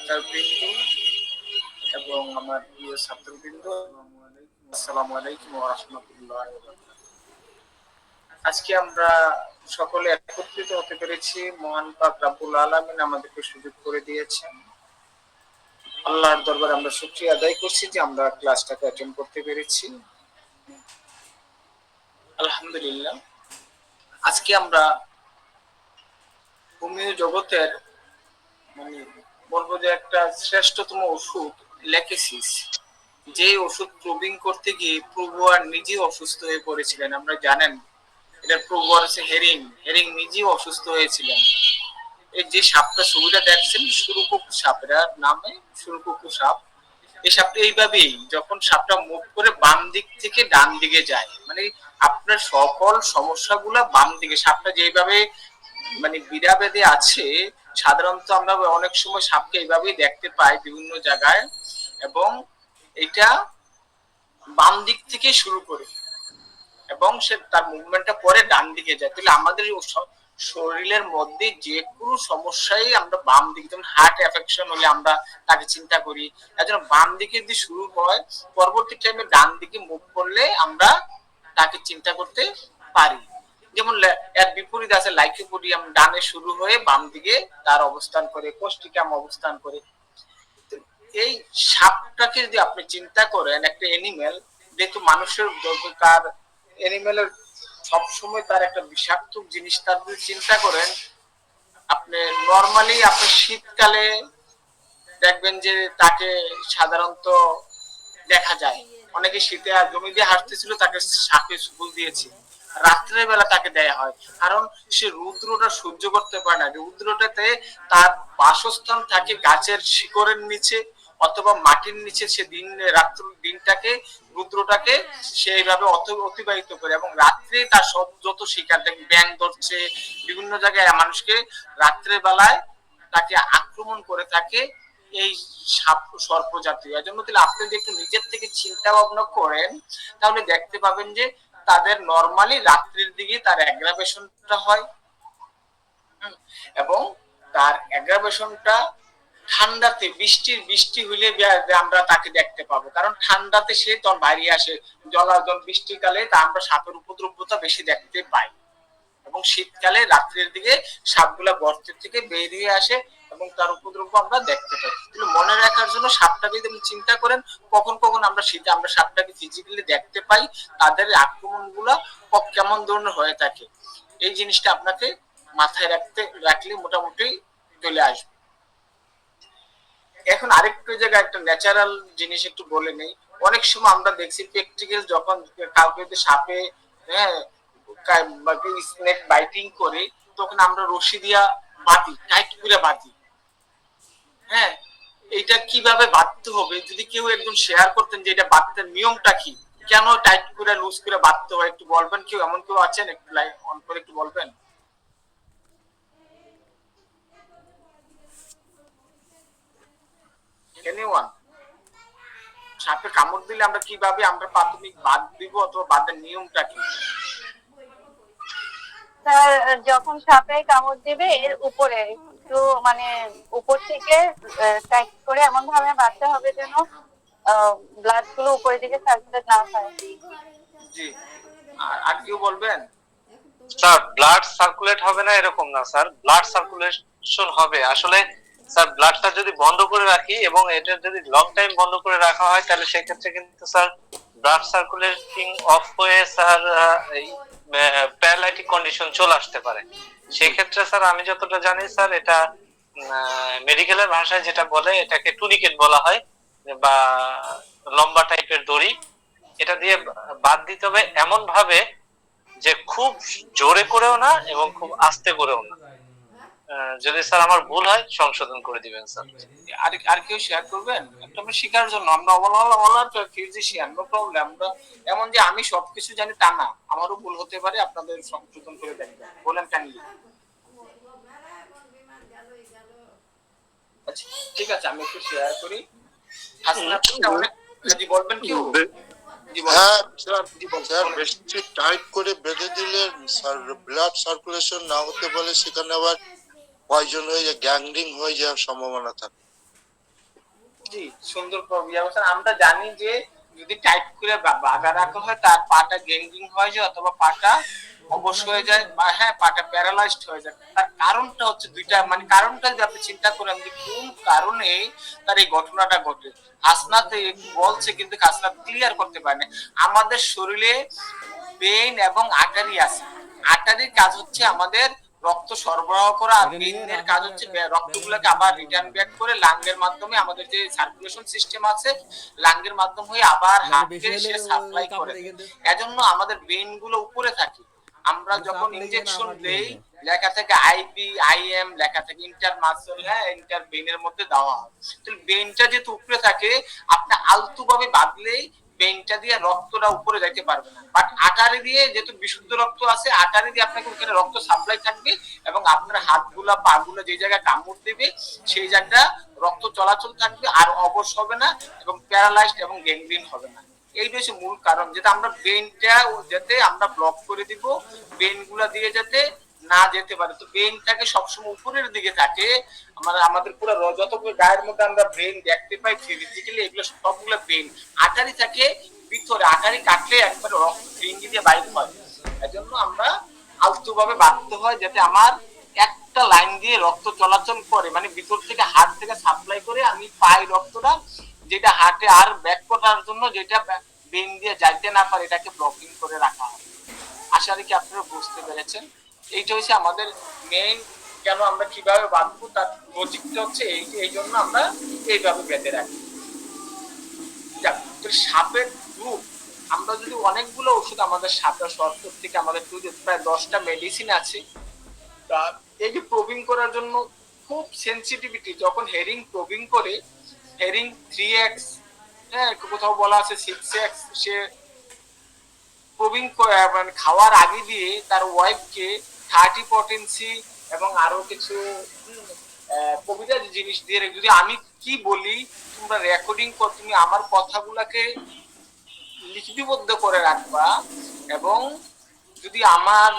ডাক্তারবৃন্দ এবং আমার প্রিয় ছাত্রবৃন্দ, আসসালামু আলাইকুম ওয়া রাহমাতুল্লাহি ওয়া বারাকাতুহু। আজকে আমরা সকলে একত্রিত হতে পেরেছি। মহান পাক রব্বুল আলামিন আমাদেরকে সুযোগ করে দিয়েছেন। আল্লাহর দরবারে আমরা শুকরিয়া আদায় করছি যে আমরা ক্লাসটাকে অ্যাটেন্ড করতে পেরেছি। আলহামদুলিল্লাহ। আজকে আমরা হোমিও জগতের মানে বলবো যে একটা শ্রেষ্ঠতম ওষুধ লেকেসিস, যে ওষুধ প্রুভিং করতে গিয়ে প্রভু আর নিজেই অসুস্থ হয়ে পড়েছিলেন। আমরা জানেন এটার প্রভু হচ্ছে হেরিং। হেরিং নিজেও অসুস্থ হয়েছিলেন। এই যে সাপটা ছবিটা দেখছেন, সুরুকুকু সাপ, এটার নামে সুরুকুকু সাপ। এই সাপটা এইভাবেই যখন সাপটা মুভ করে বাম দিক থেকে ডান দিকে যায়, মানে আপনার সকল সমস্যাগুলা বাম দিকে, সাপটা যেভাবে মানে বিড়া বেঁধে আছে, সাধারণত আমরা অনেক সময় সাপকে এইভাবেই দেখতে পাই বিভিন্ন জায়গায়, এবং এটা বাম দিক থেকে শুরু করে এবং সে তার মুভমেন্টটা পরে ডান দিকে যায়। তাহলে আমাদের শরীরের মধ্যে যে কোনো সমস্যাই আমরা বাম দিকে, যেমন হার্ট অ্যাফেকশন হলে আমরা তাকে চিন্তা করি, এজন্য বাম দিকে যদি শুরু হয় পরবর্তী টাইমে ডান দিকে মুভ করলে আমরা তাকে চিন্তা করতে পারি। যেমন এর বিপরীত আছে লাইকোপোডিয়াম, ডানে শুরু হয়ে বাম দিকে তার অবস্থান করে, কোস্টিকাম অবস্থান করে। এই সাপটাকে যদি আপনি চিন্তা করেন একটা এনিমেল, যেহেতু মানুষের দরকার, এনিমেলের সবসময় তার একটা বিষাক্ত জিনিস, তার যদি চিন্তা করেন আপনি নর্মালি আপনি শীতকালে দেখবেন যে তাকে সাধারণত দেখা যায়, অনেকে শীতে জমি দিয়ে হাঁটতেছিল তাকে সাপে ফুল দিয়েছে, রাত্রের বেলা তাকে দেয়া হয়, কারণ সে রৌদ্রটা সহ্য করতে পারে না। রৌদ্রটাতে তার বাসস্থান থাকে গাছের শিকড়ের নিচে অথবা মাটির নিচে। সে রাত্র দিনটাকে রৌদ্রটাকে সেইভাবে অতিবাহিত করে, এবং রাত্রে তার যত শিকার, দেখেন ব্যাঙ ধরছে বিভিন্ন জায়গায়, মানুষকে রাত্রের বেলায় তাকে আক্রমণ করে থাকে এই সাপ সর্প জাতীয়। এজন্য আপনি যদি একটু নিজের থেকে চিন্তা ভাবনা করেন তাহলে দেখতে পাবেন যে তাদের নরমালি রাত্রির দিকে তার অ্যাগ্রাভেশনটা হয়, এবং তার অ্যাগ্রাভেশনটা ঠান্ডাতে বৃষ্টি হইলে আমরা তাকে দেখতে পাবো, কারণ ঠান্ডাতে সে তখন বাইরে আসে। জলাজল বৃষ্টিকালে তা আমরা সাপের উপদ্রবতা বেশি দেখতে পাই, এবং শীতকালে রাত্রের দিকে সাপগুলা গর্তের থেকে বেরিয়ে আসে এবং তার উপদ্রব আমরা দেখতে পাই। কিন্তু মনে রাখার জন্য সাপটাকে যদি চিন্তা করেন, কখন কখন আমরা শীতে আমরা সাপটাকে ফিজিক্যালি দেখতে পাই, তাদের আক্রমণগুলা কেমন ধরনের হয়ে থাকে, এই জিনিসটা আপনাকে মাথায় রাখলে মোটামুটি চলে আসবে। এখন আরেকটু জায়গায় একটা ন্যাচারাল জিনিস একটু বলে নেই। অনেক সময় আমরা দেখছি প্র্যাকটিক্যাল যখন কাউকে সাপে স্নেক বাইটিং করে, তখন আমরা রশি দিয়া বাঁধি, টাইট করে বাঁধি। হ্যাঁ, এটা কিভাবে বাঁধতে হবে যদি কেউ একজন শেয়ার করতেন যে এটা বাঁধতে নিয়মটা কি, কেন টাইট করে লুজ করে বাঁধতে হয়, একটু বলবেন? কেউ এমন কেউ আছেন? একটু লাইভ অন করে একটু বলবেন। এনিওয়ান? সাপে কামড় দিলে আমরা কিভাবে আমরা প্রাথমিক বাদ দিব, অথবা বাদের নিয়মটা কি? স্যার, যখন সাপে কামড় দিবে এর উপরে একটু মানে উপর থেকে টাইট করে এমন ভাবে বাঁধতে হবে যেন ব্লাড গুলো উপরের দিকে সার্কুলেট না হয়। জি, আর কেউ বলবেন? স্যার, ব্লাড সার্কুলেট হবে না এরকম না স্যার, ব্লাড সার্কুলেশন হবে। আসলে স্যার ব্লাডটা যদি বন্ধ করে রাখি এবং এটা যদি লং টাইম বন্ধ করে রাখা হয় তাহলে সেক্ষেত্রে কিন্তু স্যার ব্লাড সার্কুলেটিং অফ হয়ে স্যার এই প্যারালাইটিক কন্ডিশন চলে আসতে পারে। সেক্ষেত্রে স্যার আমি যতটা জানি স্যার এটা মেডিকেলের ভাষায় যেটা বলে এটাকে টুনিকেট বলা হয়, বা লম্বা টাইপের দড়ি। এটা দিয়ে বাদ দিতে হবে এমন ভাবে যে খুব জোরে করেও না এবং খুব আস্তে করেও না। যদি স্যার আমার ভুল হয় সংশোধন করে দিবেন স্যার। আর কেউ শেয়ার করবেন? একটা আমরা শিখার জন্য, আমরা অল ফিজিশিয়ান, নো প্রবলেম। আমরা এমন যে আমি সবকিছু জানি তা না, আমারও ভুল হতে পারে, আপনাদের সংশোধন করে দেখবেন। বলেন কাইন্ডলি। আচ্ছা ঠিক আছে, আমি একটু শেয়ার করি। হাসনাতটা অনেক যদি বলবেন কেউ। হ্যাঁ স্যার, বেশি টাইট করে বেঁধে দিলে স্যার ব্লাড সার্কুলেশন না হতে বলে, সেখানে আবার পয়জন হয়ে গ্যাংরিং হয়ে যাওয়ার সম্ভাবনা থাকে। জি, সুন্দর ব্যবস্থা। আমরা জানি যে যদি টাইট করে বাঁধা রাখা হয় তার পাটা গ্যাংগ্রিং হয়ে যায় অথবা পাটা অবশ হয়ে যায় বা হ্যাঁ পাটা প্যারালাইজড হয়ে যায়। তার কারণটা হচ্ছে দুইটা, মানে কারণটা যদি আপনি চিন্তা করেন যে কোন কারণে তার এই ঘটনাটা ঘটে, হাসনাত একটু বলছে কিন্তু হাসনাত ক্লিয়ার করতে পারে না। আমাদের শরীরে বেইন এবং আর্টারি আছে। আর্টারির কাজ হচ্ছে আমাদের রক্ত সরবরাহ করা, আর বেইনের কাজ হচ্ছে রক্তগুলোকে আবার রিটার্ন ব্যাক করে লাঙ্গের মাধ্যমে আমাদের যে সার্কুলেশন সিস্টেম আছে লাঙ্গের মাধ্যমে হয়ে আবার হার্টকে সে সাপ্লাই করে। এজন্য আমাদের বেইন গুলো উপরে থাকে। আমরা যখন ইনজেকশন দেই লেখা থাকে আইবি আইএম, লেখা থাকে ইন্টারমাসল, হ্যাঁ ইন্টার বেইনের মধ্যে দেওয়া হয়। তো বেইনটা যেহেতু উপরে থাকে আপনি আলতু ভাবে বাঁধলেই বেইনটা দিয়ে রক্তটা উপরে যাইতে পারবে না, বাট আটারি দিয়ে যেহেতু বিশুদ্ধ রক্ত আছে আটারি দিয়ে আপনাকে ওখানে রক্ত সাপ্লাই থাকবে এবং আপনার হাতগুলা পাগুলা যে জায়গায় কামড় দেবে সেই জায়গাটা রক্ত চলাচল থাকবে, আর অবশ হবে না এবং প্যারালাইজড এবং গ্যাংগ্রিন হবে না। এই হচ্ছে মূল কারণ, যেটা আমরা বেইনটা যাতে আমরা ব্লক করে দিব, বেইন গুলা দিয়ে যাতে না যেতে পারে। তো বেইনটাকে সবসময় উপরের দিকে থাকে। আমাদের পুরো যতগুলো গায়ের মধ্যে আমরা ব্রেন দেখতে পাই ফিজিক্যালি এগুলো সবগুলো ব্রেন। আটারি থাকে ভিতরে, আটারি কাটলে একবার রক্ত ফিরিঙ্গি দিয়ে বাইর হয়। এজন্য আমরা আলতু ভাবে বাঁধতে হয় যাতে আমার একটা লাইন দিয়ে রক্ত চলাচল করে, মানে ভিতর থেকে হার্ট থেকে সাপ্লাই করে আমি পাই রক্তটা, যেটা হার্টে আর ব্যাক করার জন্য যেটা বেইন দিয়ে যাইতে না পারে এটাকে ব্লকিং করে রাখা হয়। আশা করি আপনারা বুঝতে পেরেছেন। এইটা হচ্ছে আমাদের মেইন, কেন আমরা কিভাবে বাঁধবো তার লজিকটা হচ্ছে এই জন্য আমরা এইভাবে বেঁধে রাখি। যাক, তো সাপের গ্রুপ, আমরা যদি অনেকগুলো ওষুধ আমাদের সাপের সরকার থেকে আমাদের প্রায় 10টা মেডিসিন আছে। তা এই যে প্রবিং করার জন্য খুব সেনসিটিভিটি, যখন হেরিং প্রবিং করে হেরিং 3x, হ্যাঁ কোথাও বলা আছে 6x, সে প্রবিং মানে খাওয়ার আগে দিয়ে তার ওয়াইফকে 30 পটেন্সি এবং আরো কিছু কবিতা জিনিস দিয়ে, যদি আমি কি বলি তোমরা রেকর্ডিং কর, তুমি আমার কথাগুলাকে লিখিতবদ্ধ করে রাখবা এবং যদি আমার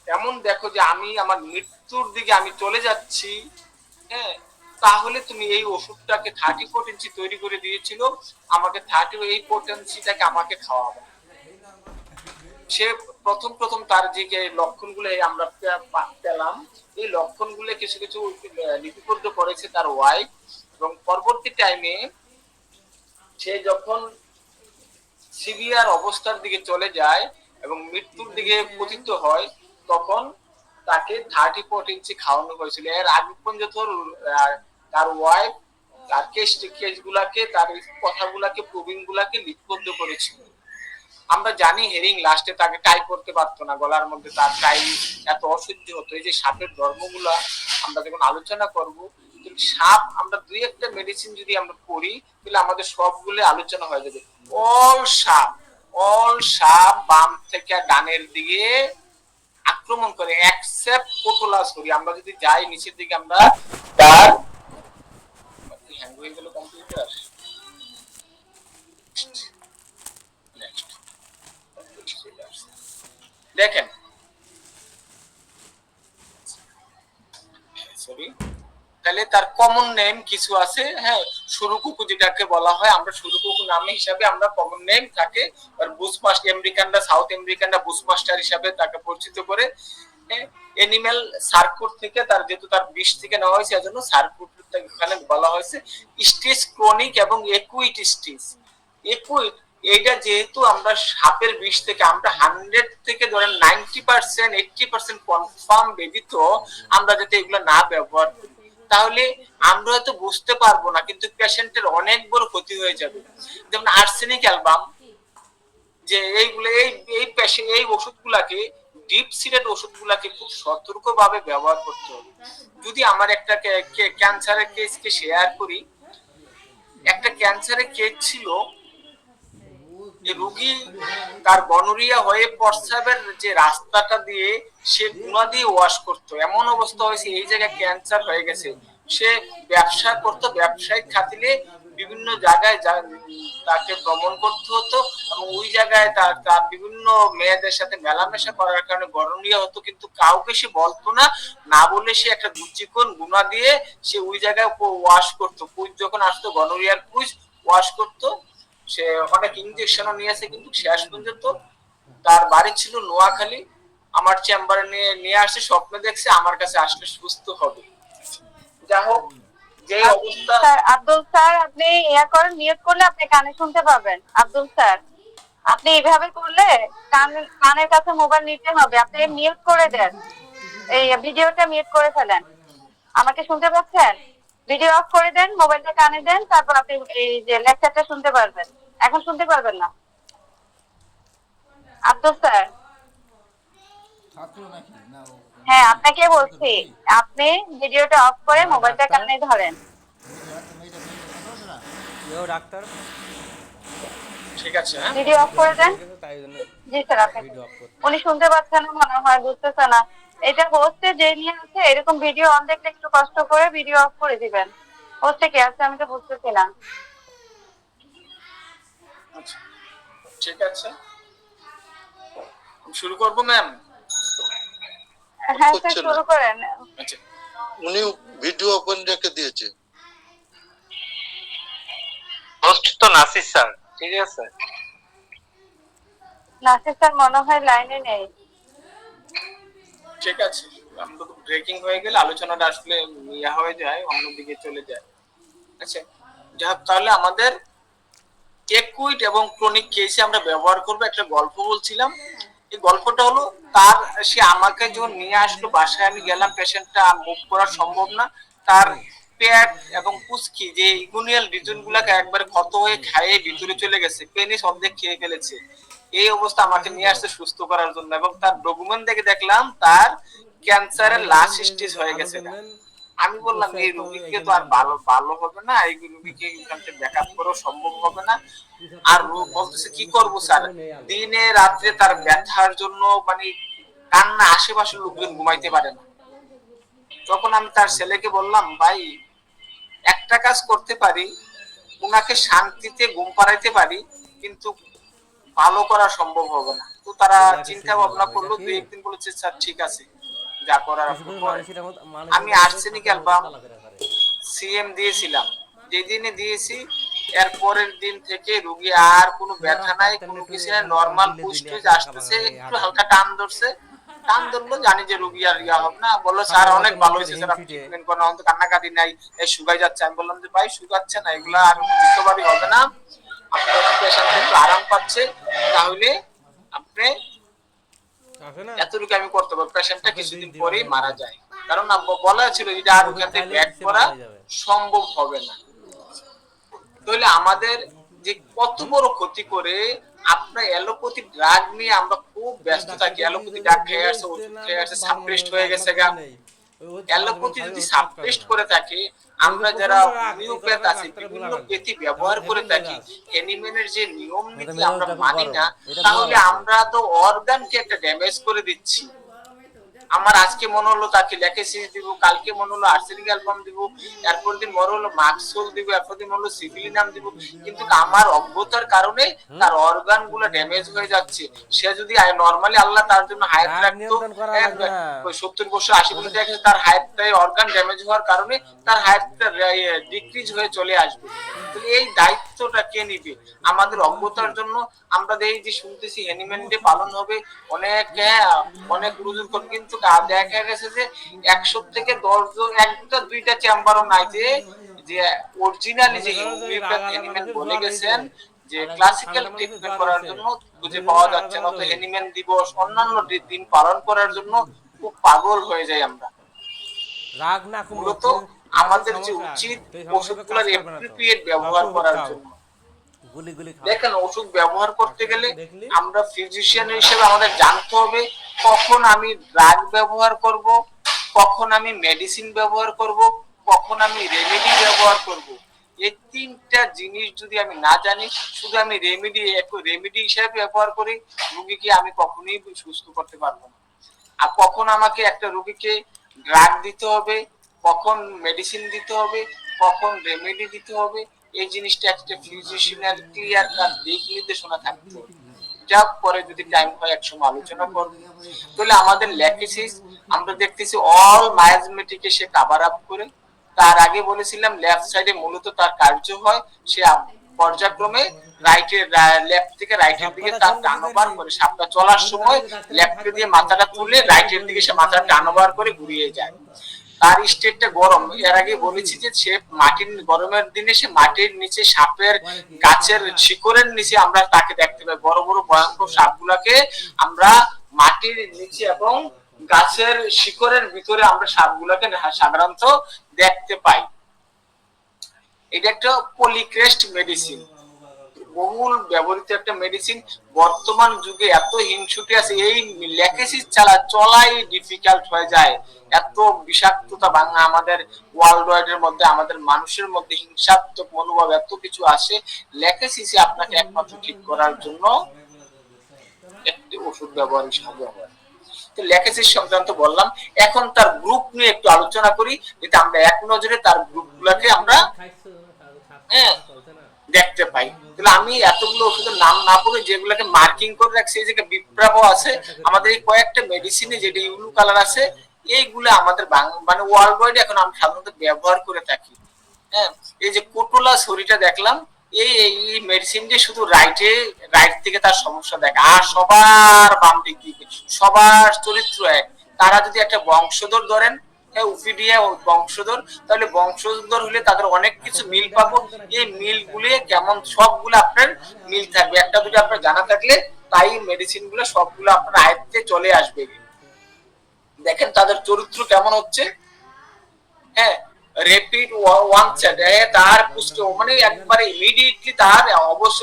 এমন দেখো যে আমি আমার মৃত্যুর দিকে আমি চলে যাচ্ছি, হ্যাঁ তাহলে তুমি এই ওষুধটাকে 30 পটেন্সি তৈরি করে দিয়েছিল, আমাকে 38 পটেন্সিটাকে আমাকে খাওয়াবে। সে প্রথম তার যে লক্ষণগুলো আমরা পেলাম, এই লক্ষণগুলো কিছু কিছু লিপিবদ্ধ করেছে তার ওয়াইফ, এবং পরবর্তী টাইমে সে যখন সিভিয়ার অবস্থার দিকে চলে যায় এবং মৃত্যুর দিকে পতিত হয় তখন তাকে 30 পটেন্সি খাওয়ানো হয়েছিল। এর আগে পর্যন্ত তার ওয়াইফ তার কেস গুলাকে, তার কথাগুলাকে, প্রবীণ গুলাকে লিপিবদ্ধ করেছিল। আমরা জানি হেরিং লাস্টে তাকে টাই করতে পারতো না, গলার মধ্যে তার টাই এত অসহ্য হতো। এই যে সাপের ধর্মগুলা আমরা যখন আলোচনা করব, সাপ আমরা দুই একটা মেডিসিন যদি আমরা পড়ি তাহলে আমাদের সবগুলো আলোচনা হয়ে যাবে। অল সাপ বাম থেকে ডানের দিকে আক্রমণ করে এক্সেপ্ট পোটোলাসরি। আমরা যদি যাই নিচের দিকে আমরা তার হ্যাং হয়ে গেল কম্পিউটার, দেখেন সরি, তাহলে তার কমন নেম কিছু আছে, হ্যাঁ সুরুকুকু যেটাকে বলা হয়, আমরা সুরুকুকু নামে হিসাবে আমরা কমন নেম থাকে, আর বুশমাস্টার আমেরিকানরা, সাউথ আমেরিকানরা বুশমাস্টার হিসাবে তাকে পরিচিত করে। অ্যানিম্যাল সার্কুট থেকে তার যেহেতু তার বিষ থেকে নেওয়া হয়েছে এজন্য সার্কুট এখানে বলা হয়েছে। স্টেজ ক্রনিক এবং একুইট স্টেজ। একুইট এইটা যেহেতু আমরা সাপের বিষ থেকে আমরা 100 থেকে ধরেন 90% 80% কনফার্ম ব্যতীত আমরা যাতে এগুলো না ব্যবহার করি তাহলে আমরা হয়তো বুঝতে পারবো না, কিন্তু পেশেন্টের অনেক বড় ক্ষতি হয়ে যাবে। যেমন আর্সেনিক অ্যালবাম, যে এইগুলো এই ওষুধগুলাকে, ডিপ সিডেড ওষুধগুলাকে খুব সতর্কভাবে ব্যবহার করতে হবে। যদি আমার একটা ক্যান্সারের কেসকে শেয়ার করি, একটা ক্যান্সারের কেস ছিল, রোগী তার গনোরিয়া হয়ে প্রস্রাবের যে রাস্তাটা দিয়ে সে গুণা দিয়ে ওয়াশ করতো, এমন অবস্থা হয়েছে এই জায়গায় ক্যান্সার হয়ে গেছে। সে ব্যবসা করতো, ব্যবসায়িক খাতিরে বিভিন্ন জায়গায় তাকে ভ্রমণ করতে হতো এবং ওই জায়গায় তার তার বিভিন্ন মেয়েদের সাথে মেলামেশা করার কারণে গনোরিয়া হতো, কিন্তু কাউকে সে বলতো না, না বলে সে একটা দুচিকন গুণা দিয়ে সে ওই জায়গায় ওয়াশ করতো, কুইজ যখন আসতো গনোরিয়ার কুইজ ওয়াশ করতো। সে অনেক ইনজেকশনও নিয়েছে, কিন্তু শেষ পর্যন্ত তার বাড়ি ছিল নোয়াখালী, আমার চেম্বারে নিয়ে নিয়ে আসছে, স্বপ্ন দেখছে আমার কাছে আসলে সুস্থ হবে। যা হোক, যে অবস্থা। স্যার আব্দুল স্যার, আপনি ইয়া করেন, নিয়ত করলে আপনি কানে শুনতে পাবেন। আব্দুল স্যার, আপনি এইভাবে করলে কানের কাছে মোবাইল নিতে হবে। আপনি মিউট করে দেন, এই ভিডিওটা মিউট করে ফেলেন। আমাকে শুনতে পাচ্ছেন? ভিডিও অফ করে দেন, মোবাইলটা কানে দেন, তারপর আপনি এই যে লেকচারটা শুনতে পারবেন। এখন শুনতে পারবেন না আব্দুল স্যার? হ্যাঁ, আপনাকে বলছি, আপনি ভিডিওটা অফ করে মোবাইলটা কানে ধরেন। ডাক্তার ঠিক আছে, হ্যাঁ ভিডিও অফ করে দেন। তাই জন্য জি স্যার, আপনি ভিডিও অফ করতে উনি শুনতে পাচ্ছেন না মনে হয়, বুঝতেছে না। এটা হোস্টে যে নিয়ে আছে, এরকম ভিডিও অন দেখলে একটু কষ্ট করে ভিডিও অফ করে দিবেন। হোস্টে কে আছে আমি তো বুঝতেছি না। আচ্ছা, ঠিক আছে, শুরু করবো ম্যাম? হ্যাঁ স্যার, হচ্ছে না, শুরু করেন। আচ্ছা, উনি ভিডিও ওপেন রেখে দিয়েছে। হোস্ট তো নাসির স্যার, ঠিক আছে। নাসির স্যার মনে হয় লাইনে নেই। ঠিক আছে, আমরা তো ব্রেকিং হয়ে গেলে আলোচনাটা আসলে ইয়া হয়ে যায়, অন্যদিকে চলে যায়। আচ্ছা, যা হোক, তাহলে আমাদের একুইট এবং ক্রনিক কেসে আমরা ব্যবহার করব একটা গল্প বলছিলাম। এই গল্পটা হলো, তার সে আমাকে যখন নিয়ে আসলো বাসায়, আমি গেলাম, পেশেন্টটা মুভ করা সম্ভব না, তার পেট এবং পুস্কি যে ইগুনিয়াল রিজন গুলাকে একবারে ক্ষত হয়ে খাইয়ে ভিতরে চলে গেছে, পেনিস অর্ধেক খেয়ে ফেলেছে। এই অবস্থা আমাকে নিয়ে আসছে সুস্থ করার জন্য, এবং তার ডকুমেন্ট দেখে দেখলাম তার ক্যান্সারের লাস্ট স্টেজ হয়ে গেছে। আমি বললাম এই রোগীকে তো আর ভালো ভালো হবে না, এই রোগীকে এখান থেকে ব্যাকআপ করা সম্ভব হবে না। আর বলতেছে কি করবো স্যার, দিনে রাত্রে তার ব্যথার জন্য মানে কান্না, আশেপাশের লোকজন ঘুমাইতে পারে না। তখন আমি তার ছেলেকে বললাম, ভাই একটা কাজ করতে পারি, উনাকে শান্তিতে ঘুম পাড়াইতে পারি, কিন্তু ভালো করা সম্ভব হবে না। তো তারা চিন্তা ভাবনা করলো, দুই একদিন বলেছে স্যার ঠিক আছে, যা করার আপনি করেন। আমি আর্সেনিক অ্যালবাম সিএম দিয়েছিলাম, যেদিনে দিয়েছি এর পরের দিন থেকে রোগী আর কোনো ব্যথা নাই, কোনো কিছু নাই, নরমাল পুষ্টি আসতেছে, একটু হালকা টান ধরছে, টান ধরলো, জানি যে রোগী আর ইয়া হবে না। বললো স্যার অনেক ভালো হয়েছে স্যার, আপনি ট্রিটমেন্ট করেন, অন্ত কান্নাকাটি নাই, এই শুকাই যাচ্ছে। আমি বললাম যে ভাই শুকাচ্ছে না, এগুলা আর দ্বিতীয়বারই হবে না, আপনার পেশেন্ট একটু আরাম পাচ্ছে, তাহলে আপনি এতটুকু আমি করতে পারবো, পেশেন্টটা কিছুদিন পরেই মারা যায়। কারণ বলা ছিল এটা আর ওখান থেকে ব্যাক করা সম্ভব হবে না। তাহলে আমাদের যে কত বড় ক্ষতি করে, আপনার অ্যালোপ্যাথি ড্রাগ নিয়ে আমরা খুব ব্যস্ত থাকি, অ্যালোপ্যাথি ড্রাগ খেয়ে আসছে, ওষুধ খেয়ে আসছে, সাপ্রেসড হয়ে গেছে গা। অ্যালোপ্যাথি যদি সাপ্রেসড করে থাকে, আমরা যারা হোমিওপ্যাথ আছি, বিভিন্ন পেথি ব্যবহার করে থাকি, এনিমেনের যে নিয়ম নীতি আমরা মানি না, তাহলে আমরা তো অর্গানকে একটা ড্যামেজ করে দিচ্ছি। আমার আজকে মনে হলো তাকে লেকেসিস দিব, কালকে মনে হলো আর্সেনিক অ্যালবাম দিব, এরপর দিন মনে হলো মাক্সোল দিব, এরপর দিন মনে হলো সিভিলিনাম দিব, কিন্তু আমার অজ্ঞতার কারণে তার অর্গান গুলো ড্যামেজ হয়ে যাচ্ছে। সে যদি নরমালি আল্লাহ তার জন্য হায়াত রাখতো 70 বছর 80 বছর, দেখে তার হায়াতটাই অর্গান ড্যামেজ হওয়ার কারণে তার হায়াতটা ডিক্রিজ হয়ে চলে আসবে। এই দায়িত্বটা কে নিবে? আমাদের অজ্ঞতার জন্য আমরা এই যে শুনতেছি অ্যানিমেল ডে পালন হবে, অনেক অনেক গুরুজন, কিন্তু দেখা গেছে যে 100 থেকে 10 জন, একটা দুইটা চেম্বারও নাই যে যে অরিজিনালি যে হোমিওপ্যাথ অ্যানিমেল বলে গেছেন যে ক্লাসিক্যাল ট্রিটমেন্ট করার জন্য খুঁজে পাওয়া যাচ্ছে না। তো অ্যানিমেল দিবস অন্যান্য দিন পালন করার জন্য খুব পাগল হয়ে যায় আমরা। মূলত আমাদের যে উচিত ওষুধগুলোর অ্যাপ্রোপ্রিয়েট ব্যবহার করার জন্য। দেখেন, ওষুধ ব্যবহার করতে গেলে আমরা ফিজিশিয়ান হিসেবে আমাদের জানতে হবে কখন আমি ড্রাগ ব্যবহার করব, কখন আমি মেডিসিন ব্যবহার করব, কখন আমি রেমেডি ব্যবহার করব। এই তিনটা জিনিস যদি আমি না জানি, শুধু আমি রেমেডি হিসেবে ব্যবহার করি, রোগীকে আমি কখনোই সুস্থ করতে পারবো না। আর কখন আমাকে একটা রোগীকে ড্রাগ দিতে হবে, কখন মেডিসিন দিতে হবে, কখন রেমেডি দিতে হবে, এই জিনিসটা একটা ফিজিশিয়ানের ক্লিয়ার কাট দিক নির্দেশনা থাকতো। যা পরে যদি টাইম হয় একসময় আলোচনা করব। তাহলে আমাদের ল্যাকিসিস আমরা দেখতেছি অল মায়াজমেটিকে সে কভার আপ করে। তার আগে বলেছিলাম লেফট সাইডে মূলত তার কার্য হয়, সে পর্যায়ক্রমে রাইটের লেফট থেকে রাইটের দিকে তার টানোবার করে, সাপটা চলার সময় লেফট দিয়ে মাথাটা তুলে রাইটের দিকে সে মাথা টানোবার করে ঘুরিয়ে যায়। তার স্টেটটা গরম, এর আগে বলেছি যে সে মাটির গরমের দিনে সে মাটির নিচে সাপের গাছের শিকড়ের নিচে আমরা তাকে দেখতে পাই। বড় বড় ভয়ঙ্কর সাপগুলাকে আমরা মাটির নিচে এবং গাছের শিকড়ের ভিতরে আমরা সাপগুলাকে সাধারণত দেখতে পাই। এটা একটা পলিক্রেস্ট মেডিসিন, বহুল ব্যবহৃত একটা মেডিসিন। বর্তমান যুগে এত হিংসুটে আছে, এই ল্যাকেসিস ছাড়া চলাই ডিফিকাল্ট হয়ে যায়। এত বিষাক্ততা বাংলা আমাদের ওয়ার্ল্ড ওয়াইড এর মধ্যে, আমাদের মানুষের মধ্যে হিংসাত্মক মনোভাব এত কিছু আসে। ল্যাকেসিসে আপনাকে একমাত্র ঠিক করার জন্য একটি ওষুধ ব্যবহার হিসাবে হয়। তো ল্যাকেসিস সংক্রান্ত বললাম, এখন তার গ্রুপ নিয়ে একটু আলোচনা করি, যাতে আমরা এক নজরে তার গ্রুপগুলোকে আমরা দেখতে পাই। তাহলে আমি এতগুলো ওষুধের নাম না পড়ে যেগুলোকে মার্কিং করে রাখছি, এই যে বিপ্রাভো আছে আমাদের, এই কয়েকটা মেডিসিনে যেটা ইউলু কালার আছে, এইগুলো আমাদের মানে ওয়ার্ল্ড ওয়াইড এখন আমরা সাধারণত ব্যবহার করে থাকি। হ্যাঁ, এই যে কোটোলা সরিটা দেখলাম, এই এই মেডিসিন যে শুধু রাইট থেকে তার সমস্যা দেখে, আর সবার বাম দিক থেকে সবার চরিত্র এক। তারা যদি একটা বংশধর ধরেন, উফিডিয়া বংশধর, তাহলে বংশধর হলে তাদের অনেক কিছু মিল পাবো। এই মিল গুলি কেমন, সবগুলো আপনার মিল থাকবে, একটা দুটো আপনার জানা থাকলে তাই মেডিসিন গুলো সবগুলো আপনার আয়ত্তে চলে আসবে। দেখেন তাদের চরিত্র কেমন হচ্ছে। হ্যাঁ, রেপিড ওয়ান সেট, তার পুষ্ট মানে একবারে ইমিডিয়েটলি তার অবশ্য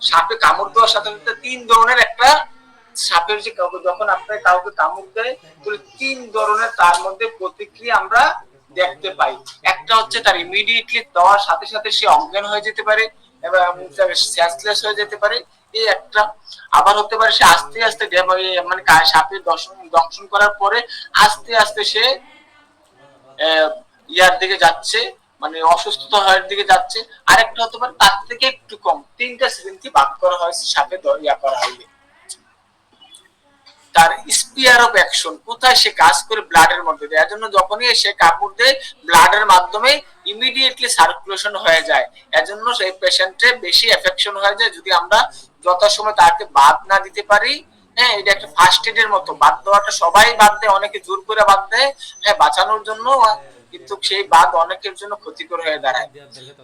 সাপে কামড় দেওয়ার সাথে সাথে 3 ধরনের একটা সাপের যে যখন আপনার কাউকে কামড় দেয়, তাহলে 3 ধরনের তার মধ্যে প্রতিক্রিয়া আমরা দেখতে পাই। একটা হচ্ছে তার ইমিডিয়েটলি দেওয়ার সাথে সাথে সে অজ্ঞান হয়ে যেতে পারে এবং সেন্সলেস হয়ে যেতে পারে, এই একটা। আবার হতে পারে সে আস্তে আস্তে মানে সাপের দংশন করার পরে আস্তে আস্তে সে ইয়ার দিকে যাচ্ছে, মানে অসুস্থতা হওয়ার দিকে যাচ্ছে। আরেকটা হতে পারে তার থেকে একটু কম, 3টা সিরিঞ্জে ভাগ করা হয়েছে সাপে ইয়া করা হইলে। তার স্পিয়ার অফ অ্যাকশন কোথায় সে কাজ করে, ব্লাডের মধ্যে দেয়। এর জন্য যখনই সে কামড় দেয় ব্লাডের মাধ্যমে ইমিডিয়েটলি সার্কুলেশন হয়ে যায়। এর জন্য সেই পেশেন্টে বেশি এফেকশন হয়ে যায় যদি আমরা যথাসময় তাকে বাদ না দিতে পারি। হ্যাঁ, এটা একটা ফার্স্ট এডের মতো, বাদ দেওয়াটা সবাই বাদ দেয়, অনেকে জোর করে বাদ দেয় হ্যাঁ বাঁচানোর জন্য, কিন্তু সেই বাদ অনেকের জন্য ক্ষতিকর হয়ে দাঁড়ায়।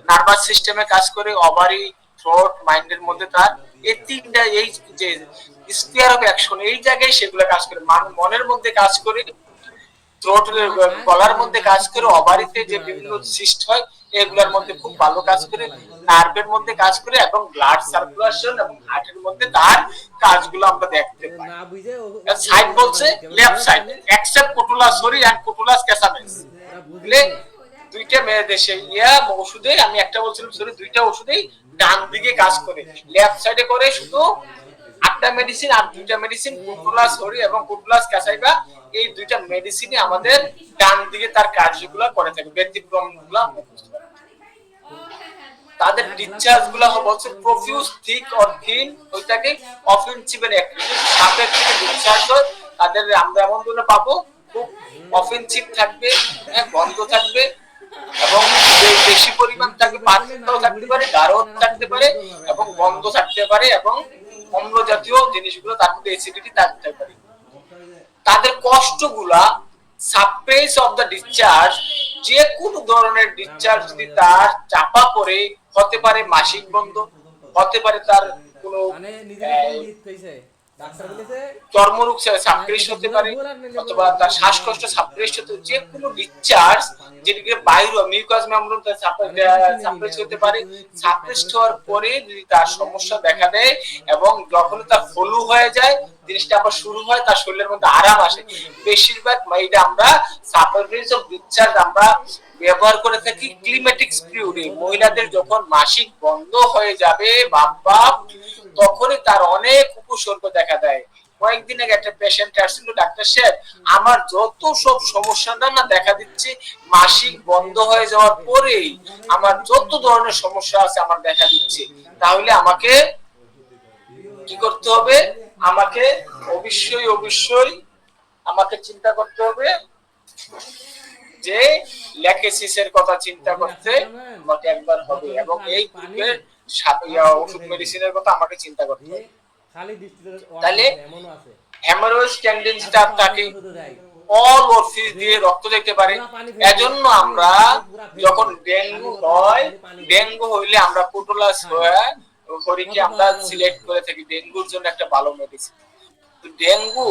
নার্ভাস সিস্টেমে কাজ করে, ওভারি, থ্রোট, মাইন্ডের মধ্যে তার এই 3টা, এই যে স্পিয়ার অফ অ্যাকশন এই জায়গায় সেগুলো কাজ করে। মনের মধ্যে কাজ করে, থ্রোটের গলার মধ্যে কাজ করে, ওভারিতে যে বিভিন্ন সিস্ট হয় এগুলোর মধ্যে খুব ভালো কাজ করে, নার্ভের মধ্যে কাজ করে এবং ব্লাড সার্কুলেশন এবং হার্টের মধ্যে তার কাজগুলো আমরা দেখতে পাই। সাইড বলছে লেফট সাইড, এক্সেপ্ট কোটুলা সরি এন্ড কোটুলাস ক্যাসামেস। বুঝলে দুইটা দেশে ওষুধে আমি একটা বলছিলাম সরি, দুইটা ওষুধেই ডান দিকে কাজ করে, লেফট সাইডে করে শুধু 8টা মেডিসিন, আর 2টা মেডিসিন কোটুলাস সরি এবং কোটুলাস ক্যাসাইবা, এই 2টা মেডিসিনই আমাদের ডান দিকে তার কার্যগুলো করে থাকে। ব্যতিক্রমগুলো তাদের ডিসচার্জ গুলো বলছে প্রফিউজ, থিক অর থিন, ওইটাকে অফেন্সিভ এর অ্যাক্টিভিটি সাপের থেকে ডিসচার্জ হয়। তাদের আমরা এমন ধরনের পাবো খুব অফেন্সিভ থাকবে, গন্ধ থাকবে এবং বেশি পরিমাণ থাকবে, পাতলাও থাকতে পারে, গাঢ় থাকতে পারে এবং গন্ধ থাকতে পারে এবং অম্ল জাতীয় জিনিসগুলো, তার মধ্যে অ্যাসিডিটি থাকতে পারে। তাদের কষ্টগুলা সাপ্রেস অফ দ্য ডিসচার্জ, যে কোনো ধরনের ডিসচার্জ যদি তার চাপা পড়ে, হতে পারে মাসিক বন্ধ, হতে পারে তার কোনো চর্মরোগ সাপ্রেস হতে পারে, অথবা তার শ্বাসকষ্ট সাপ্রেস হতে, যে কোনো ডিসচার্জ যেটিকে বাইরে মিউকাস মেমব্রেন সাপ্রেস হতে পারে। সাপ্রেস হওয়ার পরে যদি তার সমস্যা দেখা দেয় এবং যখন তার ফলু হয়ে যায়, জিনিসটা আবার শুরু হয়, তার শরীরের মধ্যে আরাম আসে। বেশিরভাগ এটা আমরা সাপ্রেস অফ ডিসচার্জ আমরা ব্যবহার করে থাকি ক্লিমেটিক পিরিয়ডে। মহিলাদের যখন মাসিক বন্ধ হয়ে যাবে বাপ তখনই তার অনেক উপসর্গ দেখা দেয়। কয়েকদিন আগে একটা পেশেন্ট আসছিল, ডাক্তার সাহেব আমার যত সব সমস্যাটা না দেখা দিচ্ছে মাসিক বন্ধ হয়ে যাওয়ার পরেই আমার যত ধরনের সমস্যা আছে আমার দেখা দিচ্ছে, তাহলে আমাকে কি করতে হবে? আমাকে অবশ্যই আমাকে চিন্তা করতে হবে যে ল্যাকেসিসের কথা চিন্তা করতে আমাকে একবার হবে, এবং এই গ্রুপের ওষুধ মেডিসিনের কথা আমাকে চিন্তা করতে হবে। তাহলে হেমারোয়েজ টেন্ডেন্সিটা আপনাকে অল অরফিস দিয়ে রক্ত দেখতে পারে। এজন্য আমরা যখন ডেঙ্গু হয়, ডেঙ্গু হইলে আমরা পুটুলাস হরিকে আমরা সিলেক্ট করে থাকি ডেঙ্গুর জন্য একটা ভালো মেডিসিন। ডেঙ্গু